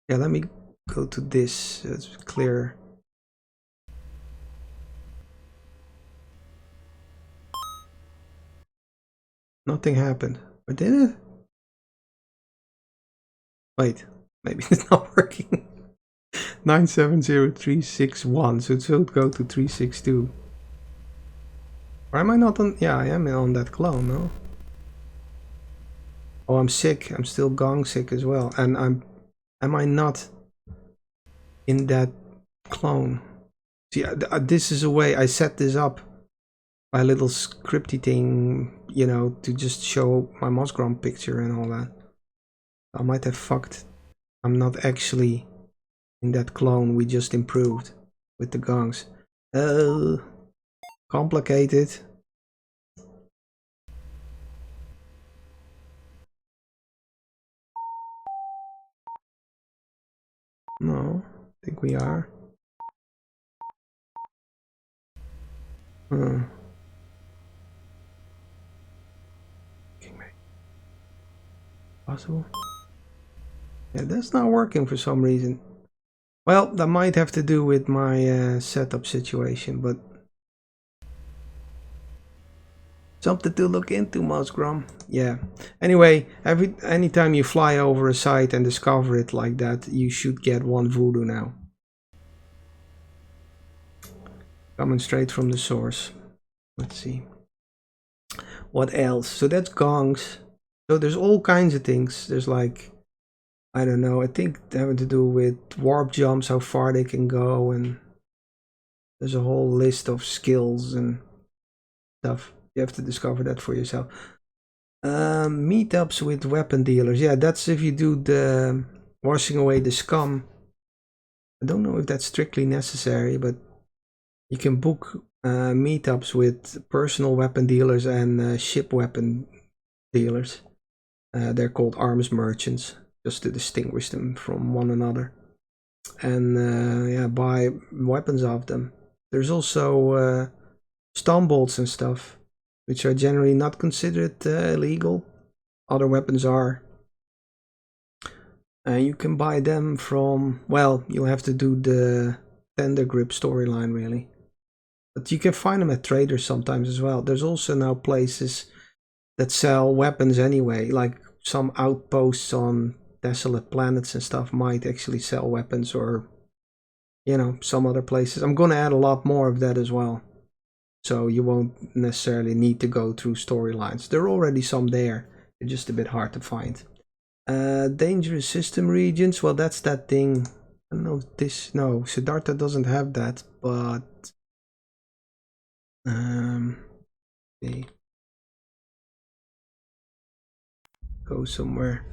A: Yeah, let me go to this, so it's clear. Nothing happened. Or did it? Wait, maybe it's not working. 970361, so it should go to 362. Or am I not on? Yeah, I am on that clone, no? Oh, I'm sick. I'm still gong sick as well. And am I not in that clone? See, this is a way I set this up. My little scripty thing, you know, to just show my mosgrom picture and all that. I might have fucked. I'm not actually in that clone we just improved with the gongs. Complicated. No, I think we are. Possible? Yeah, that's not working for some reason. Well, that might have to do with my setup situation, but something to look into, mosgrom. Yeah. Anyway, anytime you fly over a site and discover it like that, you should get 1 voodoo now. Coming straight from the source. Let's see. What else? So that's gongs. So there's all kinds of things. There's like, I don't know, I think having to do with warp jumps, how far they can go, and there's a whole list of skills and stuff. You have to discover that for yourself. Meetups with weapon dealers. Yeah, that's if you do the washing away the scum. I don't know if that's strictly necessary, but you can book meetups with personal weapon dealers and ship weapon dealers. They're called arms merchants, just to distinguish them from one another. And yeah, buy weapons off them. There's also stun bolts and stuff, which are generally not considered illegal. Other weapons are. You can buy them from, well, you'll have to do the tender grip storyline really. But you can find them at traders sometimes as well. There's also now places that sell weapons anyway, like some outposts on desolate planets and stuff might actually sell weapons, or, you know, some other places. I'm going to add a lot more of that as well. So you won't necessarily need to go through storylines. There are already some there. They're just a bit hard to find. Dangerous system regions. Well, that's that thing. I don't know if this. No, Siddhartha doesn't have that, but okay. Go somewhere.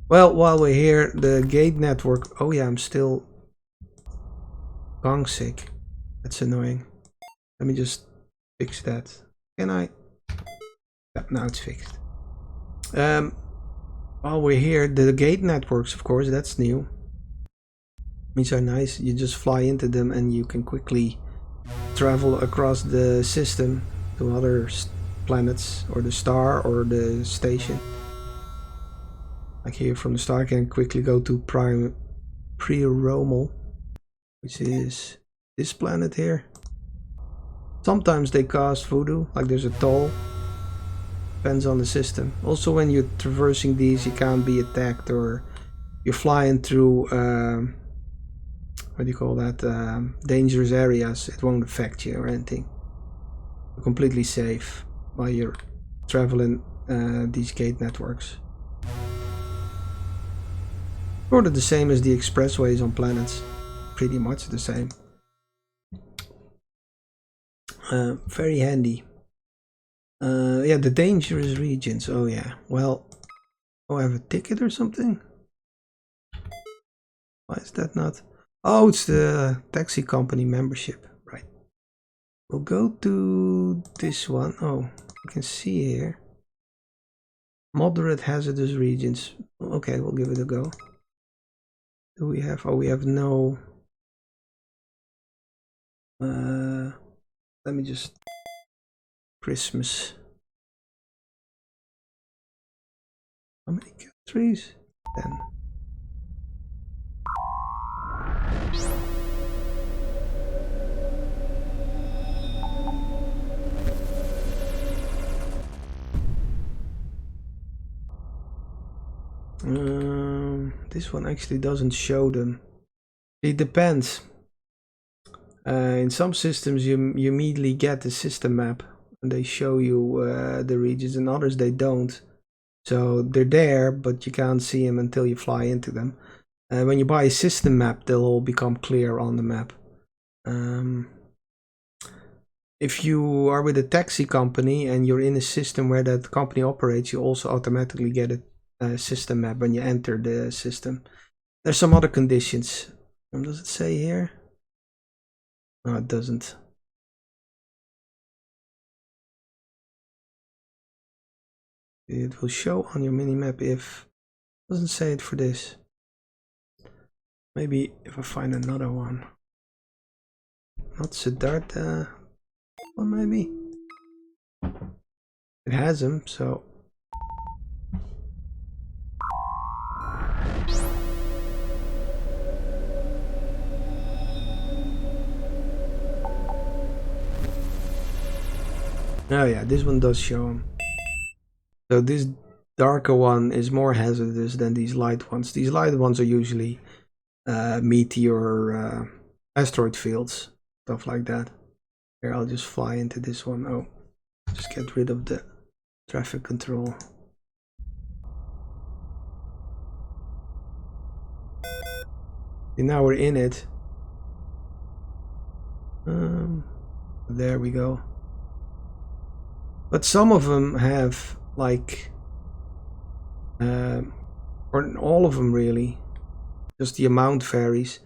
A: Well, while we're here, the gate network. Oh yeah, I'm still gong sick. That's annoying. Let me just fix that. Can I? Yeah, now it's fixed. While we're here, the gate networks, of course, that's new. These are nice. You just fly into them and you can quickly travel across the system to other planets, or the star, or the station. Like here from the star, I can quickly go to Pre-Romal, which is this planet here. Sometimes they cast voodoo, like there's a toll. Depends on the system. Also, when you're traversing these, you can't be attacked, or you're flying through what do you call that, dangerous areas. It won't affect you or anything. You're completely safe while you're traveling these gate networks. Sort of the same as the expressways on planets. Pretty much the same. Very handy. Yeah, the dangerous regions. Oh yeah. Well, oh, I have a ticket or something? Why is that not? Oh, it's the taxi company membership. Right. We'll go to this one. Oh, you can see here. Moderate hazardous regions. Okay, we'll give it a go. Do we have? Oh, we have no. Let me just. Christmas. How many countries? 10. This one actually doesn't show them. It depends. In some systems you immediately get the system map and they show you the regions, and others they don't. So they're there, but you can't see them until you fly into them. When you buy a system map, they'll all become clear on the map. If you are with a taxi company and you're in a system where that company operates, you also automatically get a system map when you enter the system. There's some other conditions. Does it say here? No, it doesn't. It will show on your minimap if... It doesn't say it for this. Maybe if I find another one. Not Siddhartha. Well, maybe. It has them, so... Oh yeah, this one does show them. So this darker one is more hazardous than these light ones. These light ones are usually meteor, asteroid fields, stuff like that. Here, I'll just fly into this one. Oh, just get rid of the traffic control. And now we're in it. There we go. But some of them have like, or all of them really, just the amount varies,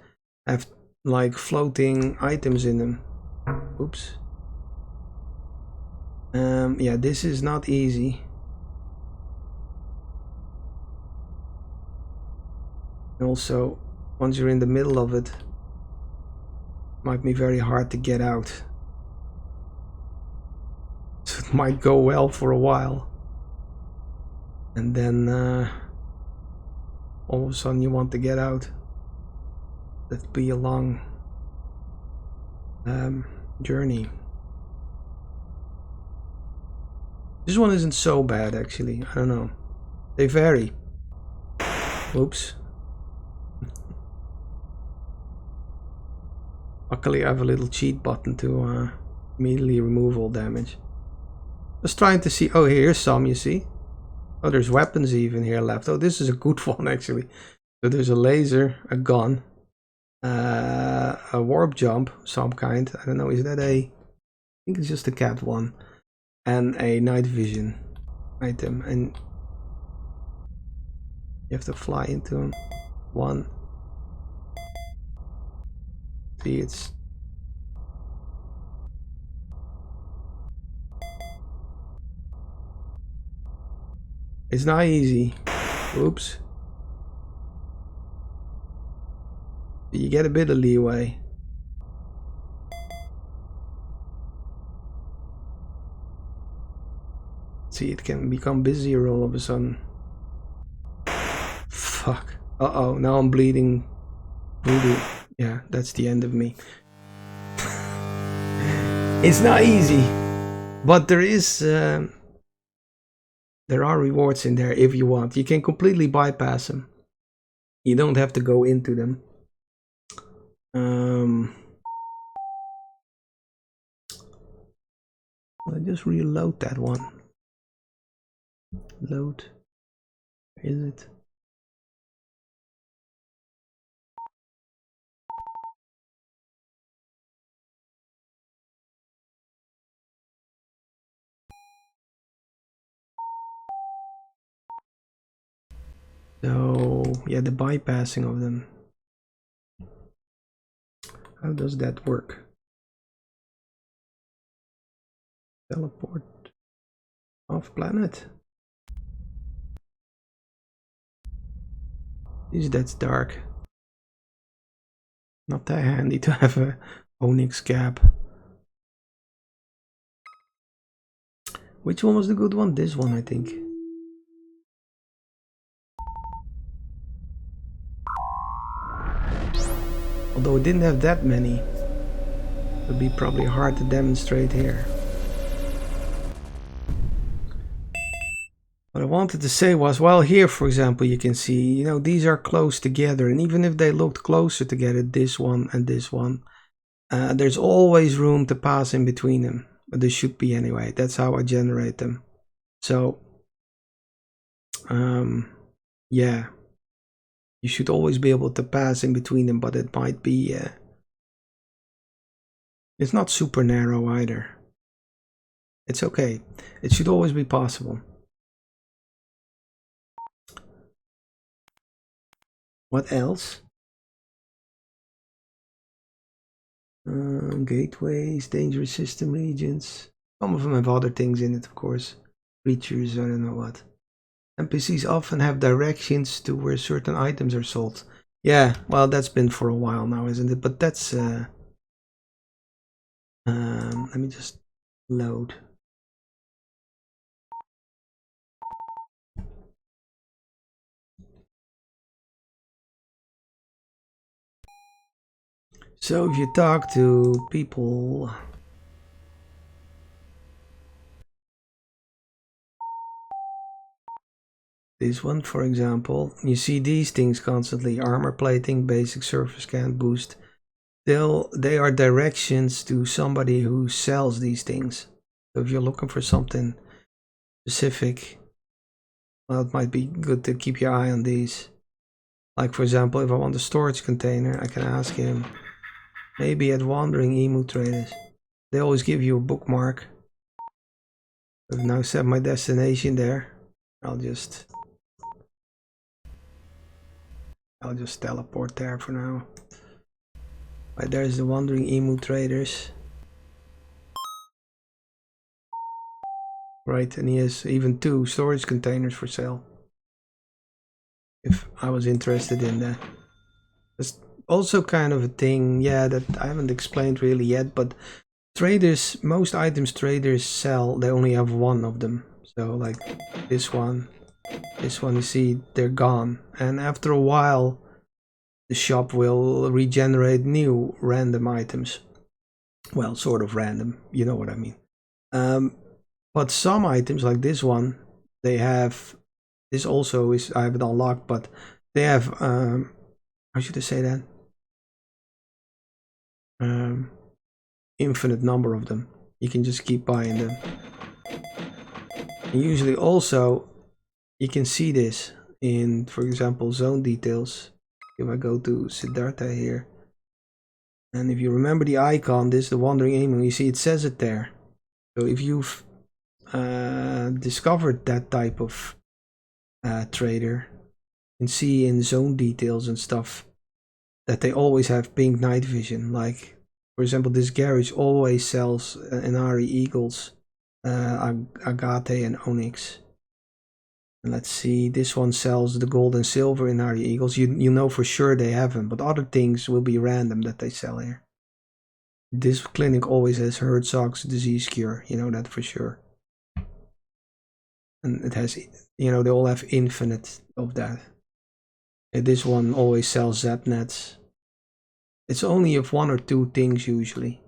A: have like floating items in them. Oops. Yeah, this is not easy. And also, once you're in the middle of it, might be very hard to get out. So it might go well for a while. And then all of a sudden you want to get out. That'd be a long journey. This one isn't so bad actually. I don't know. They vary. Oops. Luckily I have a little cheat button to immediately remove all damage. Just trying to see. Oh, here's some, you see. Oh, there's weapons even here left. Oh, this is a good one actually. So there's a laser, a gun, a warp jump, some kind. I don't know, is that a... I think it's just a cat one. And a night vision item. And you have to fly into them. One. See, it's... It's not easy. Oops. You get a bit of leeway. See, it can become busier all of a sudden. Fuck. Uh-oh, now I'm bleeding. Voodoo. Yeah, that's the end of me. It's not easy. But there is... there are rewards in there if you want. You can completely bypass them. You don't have to go into them. I'll just reload that one. Load. Where is it? So, yeah, the bypassing of them. How does that work? Teleport off planet. That's dark. Not that handy to have a onyx cap. Which one was the good one? This one, I think. Although it didn't have that many. It would be probably hard to demonstrate here. What I wanted to say was, well, here, for example, you can see, you know, these are close together. And even if they looked closer together, this one and this one, there's always room to pass in between them. But there should be anyway. That's how I generate them. So, yeah. You should always be able to pass in between them, but it might be... it's not super narrow either. It's okay. It should always be possible. What else? Gateways, dangerous system regions. Some of them have other things in it, of course. Creatures, I don't know what. NPCs often have directions to where certain items are sold. Yeah, well, that's been for a while now, isn't it? But that's... let me just load. So if you talk to people... This one, for example, you see these things constantly. Armor plating, basic surface scan, boost. They are directions to somebody who sells these things. So if you're looking for something specific, well, it might be good to keep your eye on these. Like, for example, if I want a storage container, I can ask him. Maybe at Wandering Emu Traders. They always give you a bookmark. I've now set my destination there. I'll just teleport there for now. Right, there's the Wandering Emu Traders. Right, and he has even 2 storage containers for sale. If I was interested in that. That's also kind of a thing, yeah, that I haven't explained really yet, but traders, most items traders sell, they only have one of them. So like this one, you see, they're gone. And after a while, the shop will regenerate new random items. Well, sort of random, you know what I mean. But some items, like this one, they have... This also is... I have it unlocked, but they have... how should I say that? Infinite number of them. You can just keep buying them. And usually also, you can see this in, for example, zone details. If I go to Siddhartha here, and if you remember the icon, this is the Wandering Emu, you see it says it there. So if you've discovered that type of trader, you can see in zone details and stuff that they always have pink night vision. Like, for example, this garage always sells Inari Eagles, Agate and Onyx. And let's see, this one sells the gold and silver Inari Eagles. You know for sure they have them, but other things will be random that they sell here. This clinic always has Herzog's disease cure, you know that for sure. And it has, you know, they all have infinite of that. And this one always sells Zapnets. It's only of 1 or 2 things usually.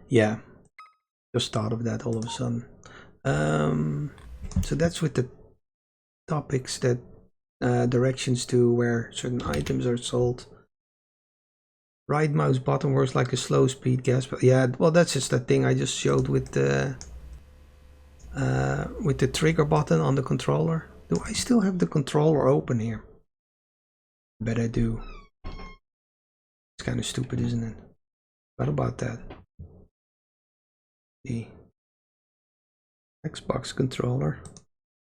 A: Yeah, just thought of that all of a sudden. So that's with the topics that directions to where certain items are sold. Right mouse button works like a slow speed gas, but yeah, well, that's just that thing I just showed with the trigger button on the controller. Do I still have the controller open here? I bet I do. It's kind of stupid, isn't it? What about that? The Xbox controller.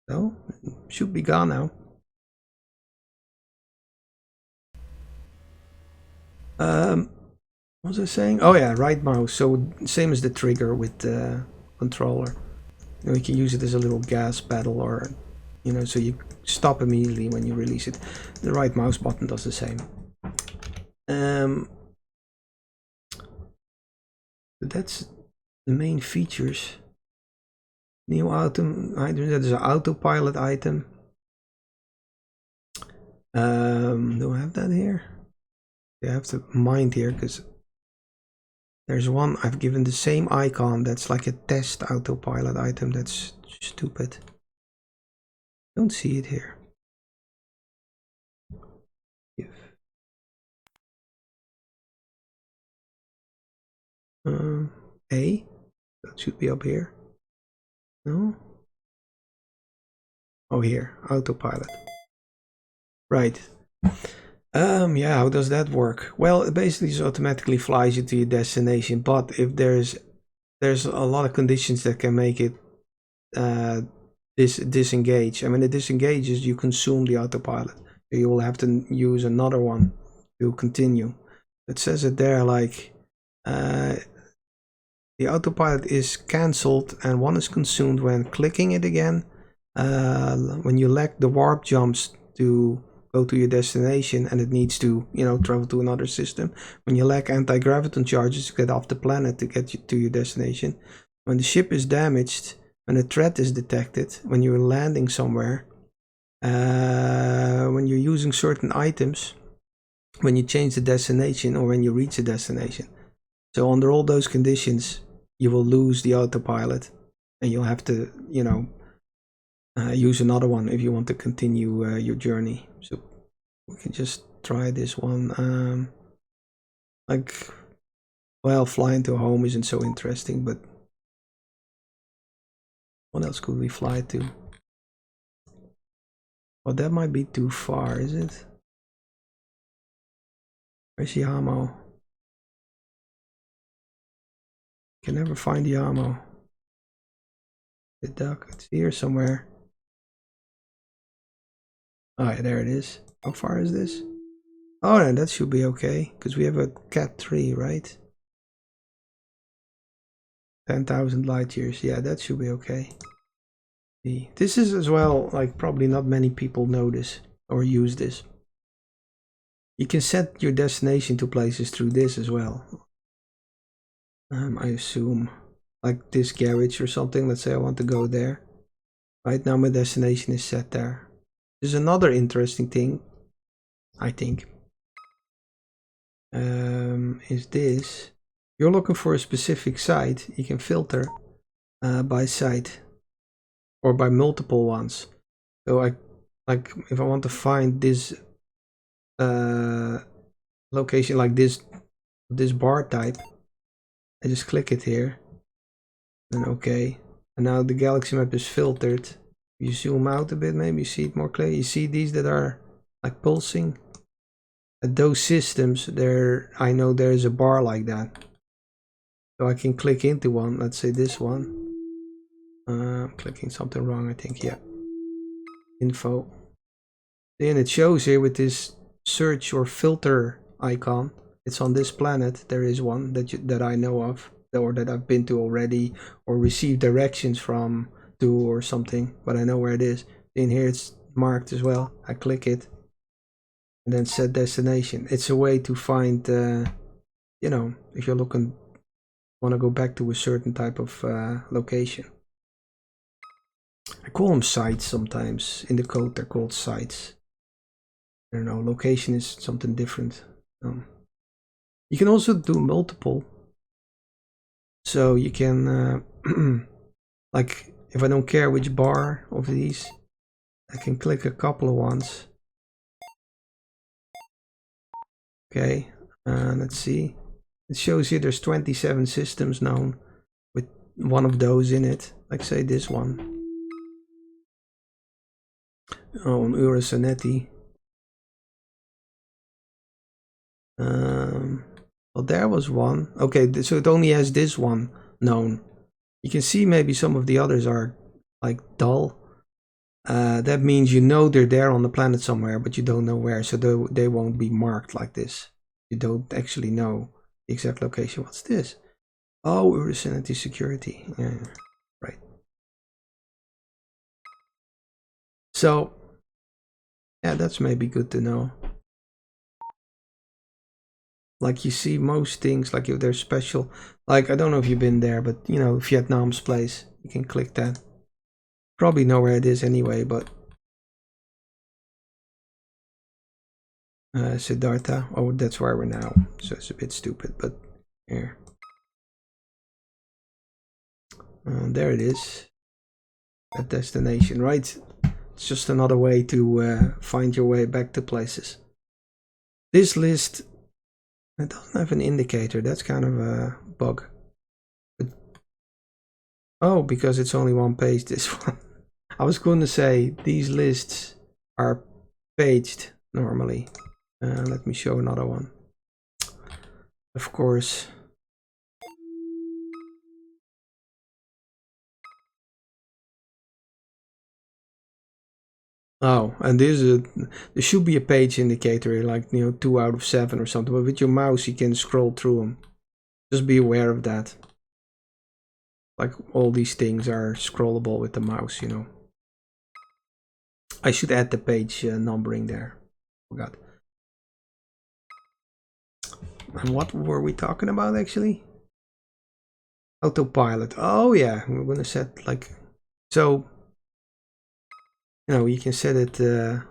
A: No, should be gone now. What was I saying? Oh yeah, right mouse. So same as the trigger with the controller. You know, you can use it as a little gas pedal or You know, so you stop immediately when you release it. The right mouse button does the same. That's the main features. New item, that is an autopilot item. Do I have that here? I have to mind here because there's one I've given the same icon that's like a test autopilot item. That's stupid. Don't see it here. A, that should be up here. No. Oh, here, autopilot. Right. Yeah, how does that work? Well, it basically just automatically flies you to your destination, but if there's a lot of conditions that can make it disengage. I mean, it disengages, you consume the autopilot. You will have to use another one to continue. It says it there like the autopilot is cancelled and one is consumed when clicking it again. When you lack the warp jumps to go to your destination and it needs to, you know, travel to another system. When you lack anti-graviton charges to get off the planet to get you to your destination. When the ship is damaged, when a threat is detected, when you're landing somewhere, when you're using certain items, when you change the destination or when you reach the destination. So under all those conditions, you will lose the autopilot and you'll have to, you know, use another one if you want to continue your journey. So we can just try this one. Like, well, flying to home isn't so interesting, but what else could we fly to? Well, that might be too far, is it? Where's the ammo? Can never find the ammo. The duck, it's here somewhere. Oh, yeah, there it is. How far is this? Oh, no, that should be okay, because we have a Cat 3, right? 10,000 light years. Yeah, that should be okay. This is as well, like, probably not many people know this or use this. You can set your destination to places through this as well. I assume, like this garage or something. Let's say I want to go there. Right now my destination is set there. There's another interesting thing, I think. Is this. You're looking for a specific site. You can filter by site or by multiple ones. So like if I want to find this location like this bar type, I just click it here and okay, and now the galaxy map is filtered. You zoom out a bit, maybe you see it more clearly. You see these that are like pulsing. At those systems there, I know there's a bar like that, so I can click into one. Let's say this one. I'm clicking something wrong, I think. Yeah, info. Then it shows here with this search or filter icon. It's on this planet. There is one that I know of, or that I've been to already, or received directions from to or something, but I know where it is. In here it's marked as well. I click it and then set destination. It's a way to find, you know, if you're looking, want to go back to a certain type of location. I call them sites sometimes. In the code they're called sites. I don't know, location is something different. You can also do multiple. So you can, like, if I don't care which bar of these, I can click a couple of ones. Okay, let's see. It shows here there's 27 systems known with one of those in it. Like say this one. Oh, on Urasanetti. Well, there was one. Okay, so it only has this one known. You can see maybe some of the others are like dull. That means you know they're there on the planet somewhere, but you don't know where, so they won't be marked like this. You don't actually know the exact location. What's this? Oh, Urasanity security. Yeah, right. So yeah, that's maybe good to know. Like you see most things, like if they're special, like I don't know if you've been there, but you know, Vietnam's place, you can click that. Probably know where it is anyway, but Siddhartha, oh, that's where we're now, so it's a bit stupid, but here. There it is, that destination, right? It's just another way to find your way back to places. This list, it doesn't have an indicator, that's kind of a bug. But, oh, because it's only one page, this one. I was going to say, these lists are paged normally. Let me show another one. Of course. Oh, and there should be a page indicator, like 2 out of 7 or something. But with your mouse, you can scroll through them. Just be aware of that. Like all these things are scrollable with the mouse, I should add the page numbering there. Forgot. And what were we talking about actually? Autopilot. Oh yeah, we're gonna set like so. You can set it. Well,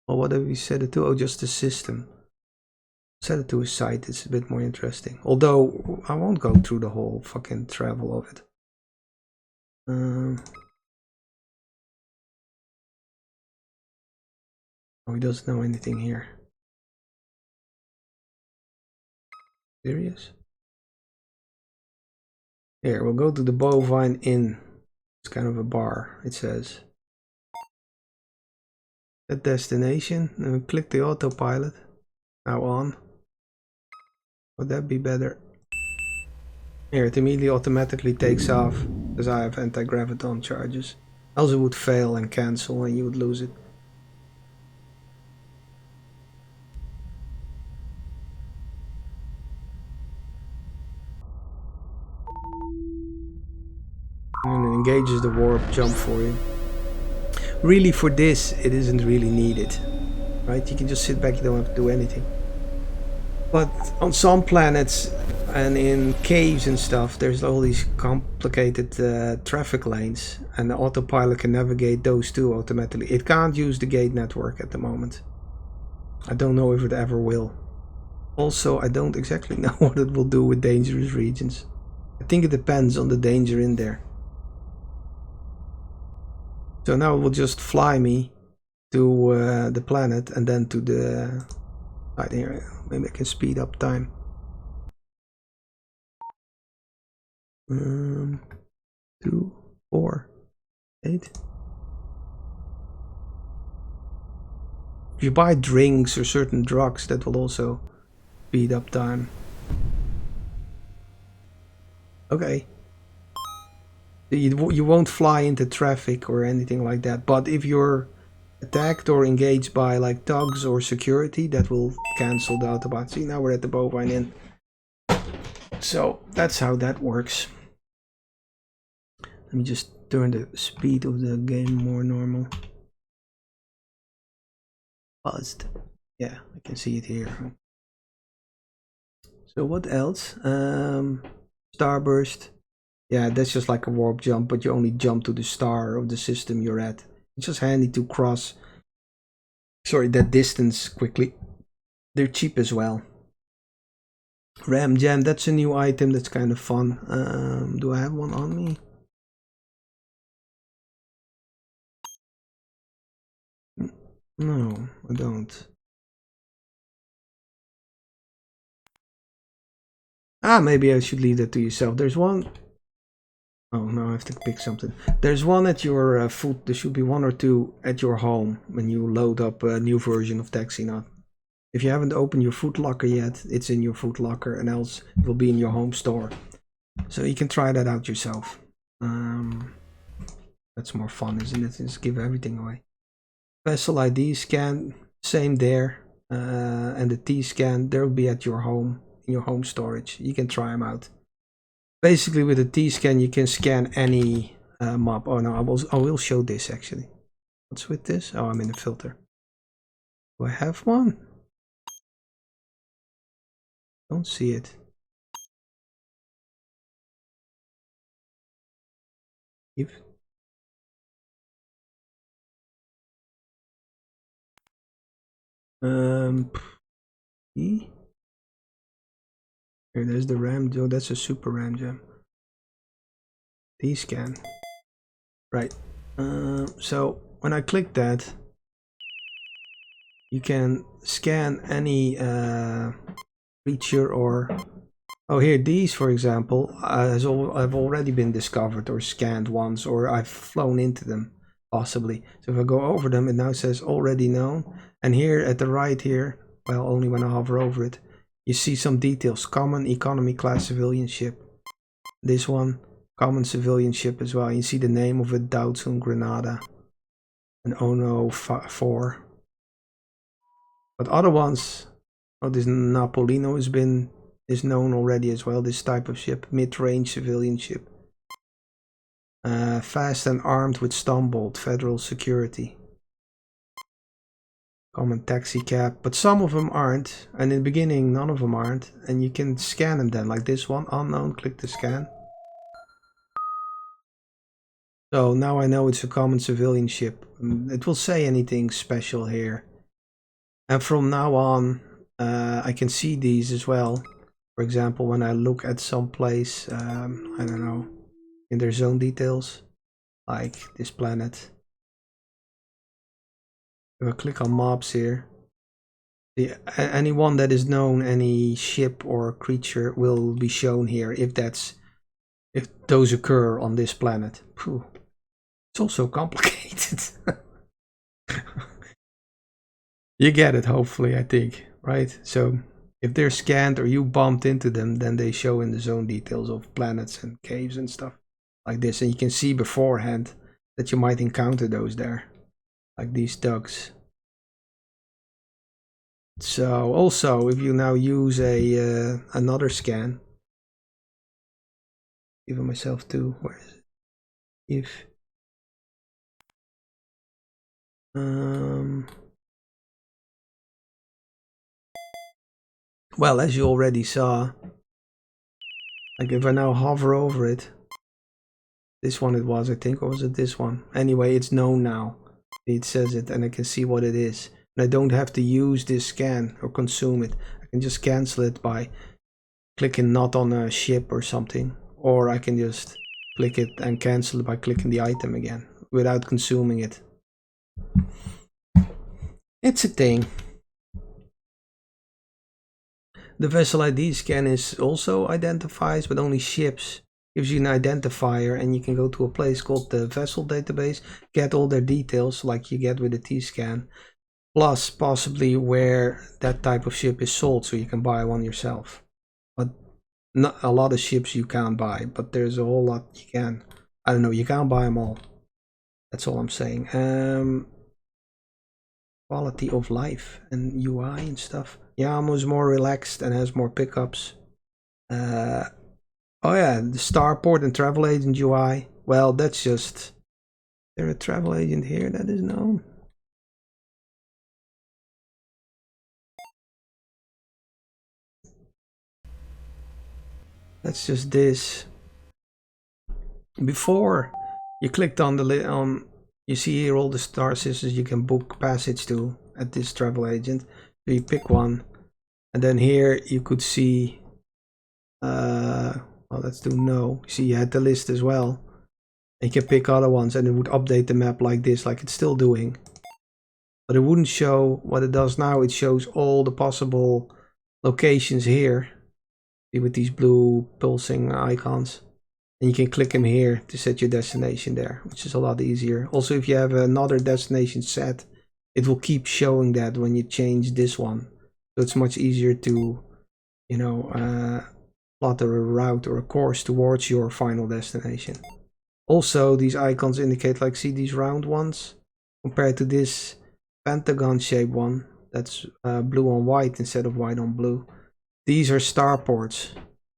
A: what have we set it to? Oh, just the system. Set it to a site. It's a bit more interesting. Although I won't go through the whole fucking travel of it. Oh, he doesn't know anything here. Serious? Here, we'll go to the Bovine Inn. It's kind of a bar, it says. At destination, and we click the autopilot. Now on. Would that be better? Here, it immediately automatically takes off, because I have anti-graviton charges. Else it would fail and cancel and you would lose it. And it engages the warp jump for you. Really, for this, it isn't really needed. Right? You can just sit back, you don't have to do anything. But on some planets and in caves and stuff, there's all these complicated traffic lanes, and the autopilot can navigate those too automatically. It can't use the gate network at the moment. I don't know if it ever will. Also, I don't exactly know what it will do with dangerous regions. I think it depends on the danger in there. So now it will just fly me to the planet and then to the side here. Maybe I can speed up time. 2, 4, 8. If you buy drinks or certain drugs, that will also speed up time. Okay. You won't fly into traffic or anything like that, but if you're attacked or engaged by like thugs or security, that will cancel the autopilot. See, now we're at the Bovine Inn. So that's how that works. Let me just turn the speed of the game more normal. Buzzed. Yeah, I can see it here. So what else? Starburst. Yeah, that's just like a warp jump, but you only jump to the star of the system you're at. It's just handy to cross, that distance quickly. They're cheap as well. Ram Jam, that's a new item that's kind of fun. Do I have one on me? No, I don't. Ah, maybe I should leave that to yourself. There's one. Oh, no, I have to pick something. There's one at your foot. There should be 1 or 2 at your home when you load up a new version of TAXINAUT. If you haven't opened your Foot Locker yet, it's in your Foot Locker, and else it will be in your home store. So you can try that out yourself. That's more fun, isn't it? Just give everything away. Vessel ID scan, same there. And the T-scan, they'll be at your home, in your home storage. You can try them out. Basically, with a T-scan, you can scan any map. Oh no, I will show this actually. What's with this? Oh, I'm in the filter. Do I have one? Don't see it. If E? Here, there's the RAM. Oh, that's a super RAM gem. T-scan. Right. So when I click that, you can scan any creature or... Oh, here, these, for example, have already been discovered or scanned once, or I've flown into them, possibly. So if I go over them, it now says already known. And here at the right here, well, only when I hover over it, you see some details. Common economy class civilian ship. This one, common civilian ship as well. You see the name of it, Doutsun Granada. An Ono 4. But other ones, oh, this Napolino is known already as well. This type of ship, mid-range civilian ship. Fast and armed with Stumbolt, federal security. Common taxi cab, but some of them aren't. And in the beginning, none of them aren't. And you can scan them then, like this one, unknown, click to scan. So now I know it's a common civilian ship. It will say anything special here. And from now on, I can see these as well. For example, when I look at some place, I don't know, in their zone details, like this planet. If I click on mobs here, anyone that is known, any ship or creature will be shown here if those occur on this planet. Phew. It's also complicated. You get it, hopefully, I think, right? So if they're scanned or you bumped into them, then they show in the zone details of planets and caves and stuff like this. And you can see beforehand that you might encounter those there, like these ducks. So also, if you now use a another scan, even myself too, where is it? If well, as you already saw, like if I now hover over it, this one it was, I think, or was it this one? Anyway, it's known now. It says it and I can see what it is. And I don't have to use this scan or consume it. I can just cancel it by clicking not on a ship or something. Or I can just click it and cancel it by clicking the item again without consuming it. It's a thing. The vessel ID scan is also identifies, but only ships. Gives you an identifier and you can go to a place called the vessel database, get all their details like you get with the T-scan, plus possibly where that type of ship is sold so you can buy one yourself. But not a lot of ships you can't buy, but there's a whole lot you can. I don't know, you can't buy them all. That's all I'm saying. Quality of life and UI and stuff. Yamo is more relaxed and has more pickups. Oh yeah, the starport and travel agent UI. Well, that's just... Is there a travel agent here that is known? That's just this. Before you clicked on the you see here all the star systems you can book passage to at this travel agent. So you pick one, and then here you could see. Well, let's do no. See, you had the list as well. And you can pick other ones, and it would update the map like this, like it's still doing. But it wouldn't show what it does now. It shows all the possible locations here. See, with these blue pulsing icons. And you can click them here to set your destination there, which is a lot easier. Also, if you have another destination set, it will keep showing that when you change this one. So it's much easier to, you know, plot a route or a course towards your final destination. Also, these icons indicate, like, see these round ones? Compared to this pentagon shaped one, that's blue on white instead of white on blue. These are starports,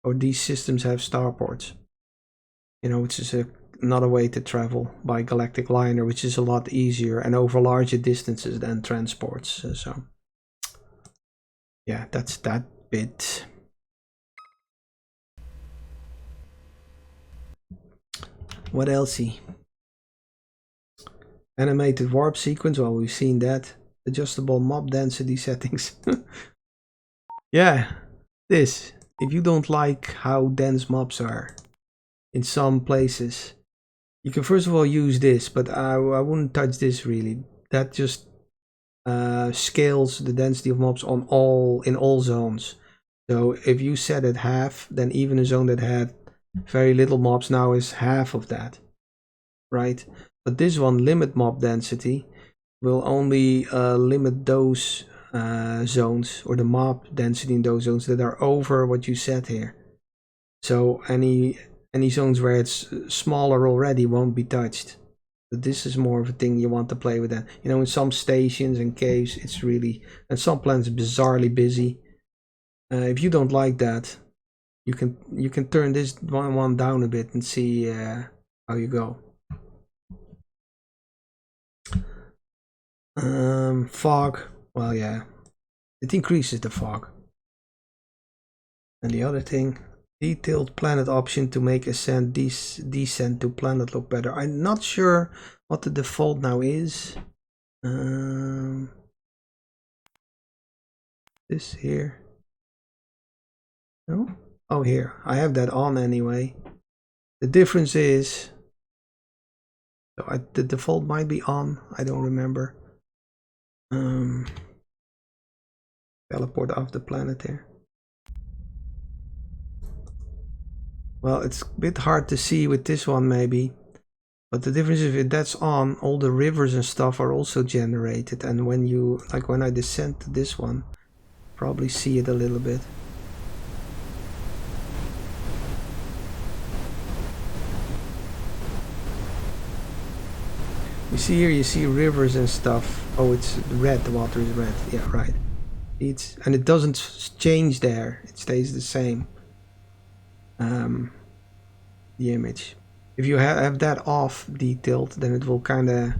A: or these systems have starports. You know, which is another way to travel by galactic liner, which is a lot easier and over larger distances than transports. So yeah, that's that bit. What else? Animated warp sequence, well, we've seen that. Adjustable mob density settings. Yeah, this. If you don't like how dense mobs are in some places, you can first of all use this, but I wouldn't touch this really. That just scales the density of mobs on in all zones. So if you set it half, then even a zone that had very little mobs now is half of that, right? But this one, limit mob density, will only limit those zones, or the mob density in those zones that are over what you set here. So any zones where it's smaller already won't be touched. But this is more of a thing you want to play with. That, you know, in some stations and caves, it's really, and some planets bizarrely busy. If you don't like that, you can turn this one down a bit and see how you go. Fog. Well, yeah, it increases the fog. And the other thing, detailed planet option to make ascent descent to planet look better. I'm not sure what the default now is. This here. No? Oh, here. I have that on anyway. The difference is, so the default might be on. I don't remember. Teleport off the planet here. Well, it's a bit hard to see with this one maybe. But the difference is, if that's on, all the rivers and stuff are also generated. And when you, like when I descend to this one, probably see it a little bit. You see here, you see rivers and stuff. Oh, it's red, the water is red. Yeah, right. And it doesn't change there. It stays the same. The image. If you have that off detailed, then it will kind of,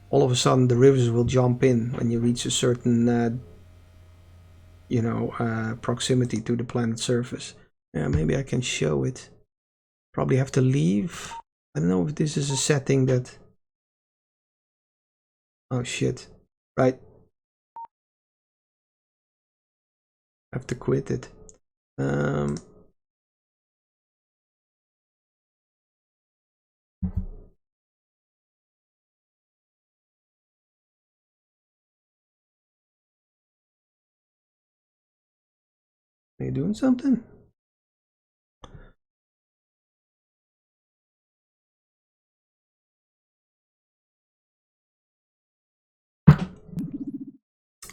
A: all of a sudden the rivers will jump in when you reach a certain, you know, proximity to the planet's surface. Yeah, maybe I can show it. Probably have to leave. I don't know if this is a setting that... Oh shit. Right. I have to quit it. Are you doing something?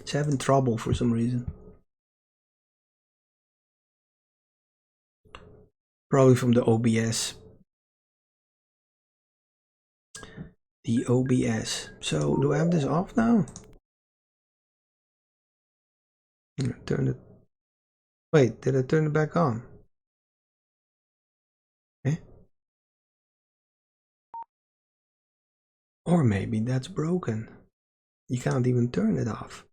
A: It's having trouble for some reason. Probably from the OBS. The OBS. So, do I have this off now? Turn it. Wait, did I turn it back on? Eh? Or maybe that's broken. You can't even turn it off.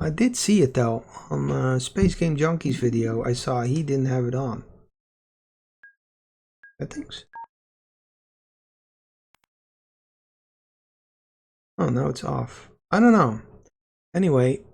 A: I did see it though. On Space Game Junkie's video, I saw he didn't have it on. Settings? Oh, now it's off. I don't know. Anyway.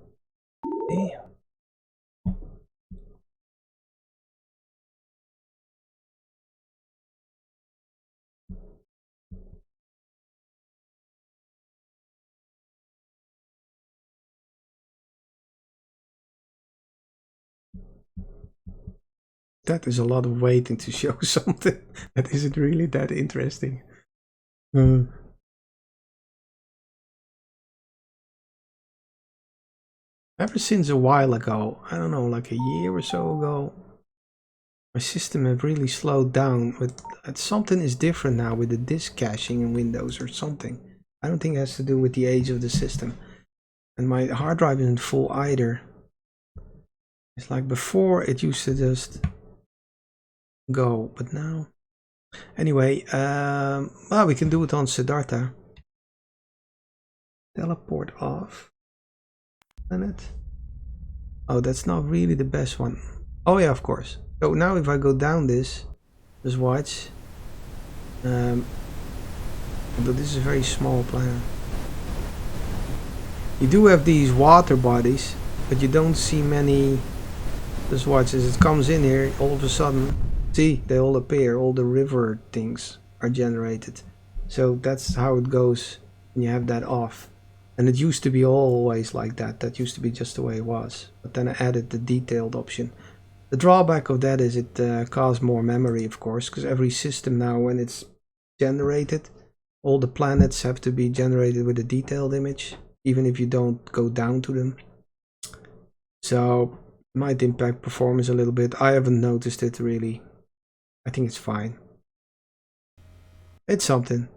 A: That is a lot of waiting to show something that isn't really that interesting. Ever since a while ago, I don't know, like a year or so ago, my system had really slowed down. But something is different now with the disk caching in Windows or something. I don't think it has to do with the age of the system. And my hard drive isn't full either. It's like before it used to just go, but now Anyway, well, we can do it on Siddhartha. Teleport off. Planet. Oh, that's not really the best one. Oh yeah, of course. So now if I go down this, just watch. But this is a very small planet. You do have these water bodies, but you don't see many. Just watch as it comes in here, all of a sudden, see, they all appear, all the river things are generated. So that's how it goes when you have that off. And it used to be always like that. That used to be just the way it was. But then I added the detailed option. The drawback of that is it costs more memory, of course, because every system now, when it's generated, all the planets have to be generated with a detailed image, even if you don't go down to them. So it might impact performance a little bit. I haven't noticed it really. I think it's fine. It's something.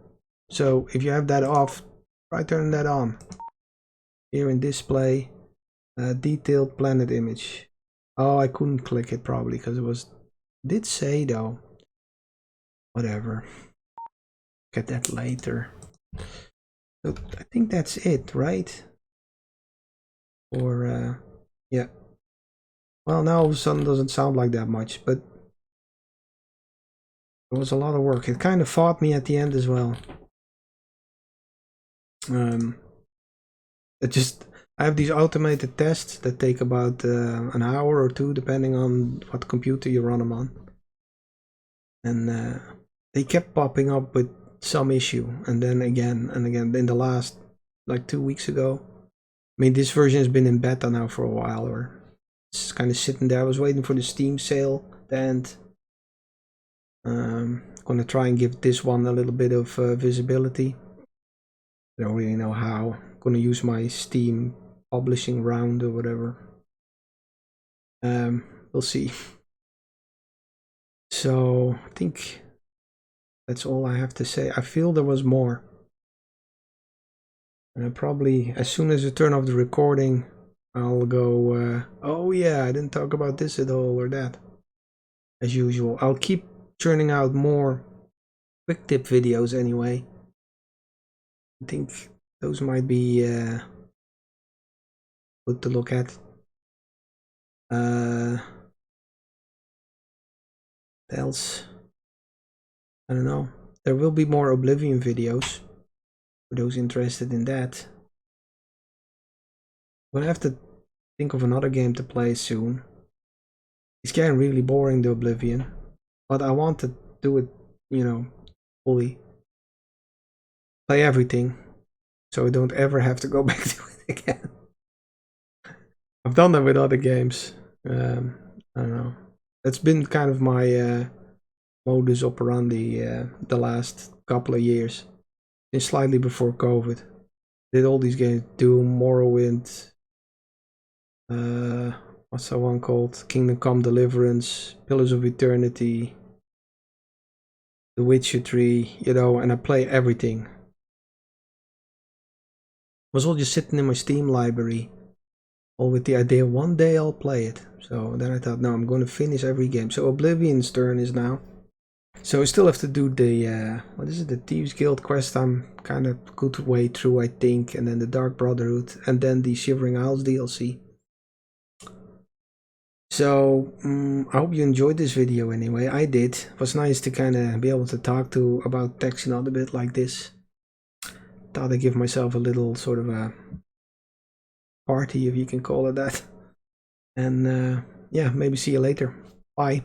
A: So if you have that off, try turning that on. Here in display, detailed planet image. Oh, I couldn't click it probably because it was, did say though. Whatever. Get that later. So I think that's it, right? Or yeah. Well, now all of a sudden it doesn't sound like that much, but it was a lot of work. It kind of fought me at the end as well. It just, I have these automated tests that take about an hour or two, depending on what computer you run them on. And they kept popping up with some issue, and then again and again. In the last, like 2 weeks ago. I mean, this version has been in beta now for a while, or it's kind of sitting there. I was waiting for the Steam sale to end. Gonna try and give this one a little bit of visibility. I don't really know how. Gonna use my Steam publishing round or whatever. We'll see. So I think that's all I have to say. I feel there was more. And I probably, as soon as I turn off the recording, I'll go, oh yeah, I didn't talk about this at all or that. As usual. I'll keep churning out more quick tip videos anyway. I think those might be good to look at. What else? I don't know. There will be more Oblivion videos for those interested in that. I'm gonna have to think of another game to play soon. It's getting really boring, the Oblivion, but I want to do it, you know, fully. Play everything, so I don't ever have to go back to it again. I've done that with other games. I don't know. That's been kind of my modus operandi the last couple of years. It's slightly before COVID. Did all these games: Doom, Morrowind, what's that one called? Kingdom Come Deliverance, Pillars of Eternity, The Witcher 3, you know, and I play everything. It was all just sitting in my Steam library, all with the idea one day I'll play it. So then I thought, no, I'm going to finish every game. So Oblivion's turn is now. So I still have to do the, what is it, the Thieves Guild quest. I'm kind of good way through, I think, and then the Dark Brotherhood, and then the Shivering Isles DLC. So I hope you enjoyed this video anyway. I did. It was nice to kind of be able to talk to about TAXINAUT a bit like this. Thought I'd give myself a little sort of a party, if you can call it that. And yeah, maybe see you later. Bye.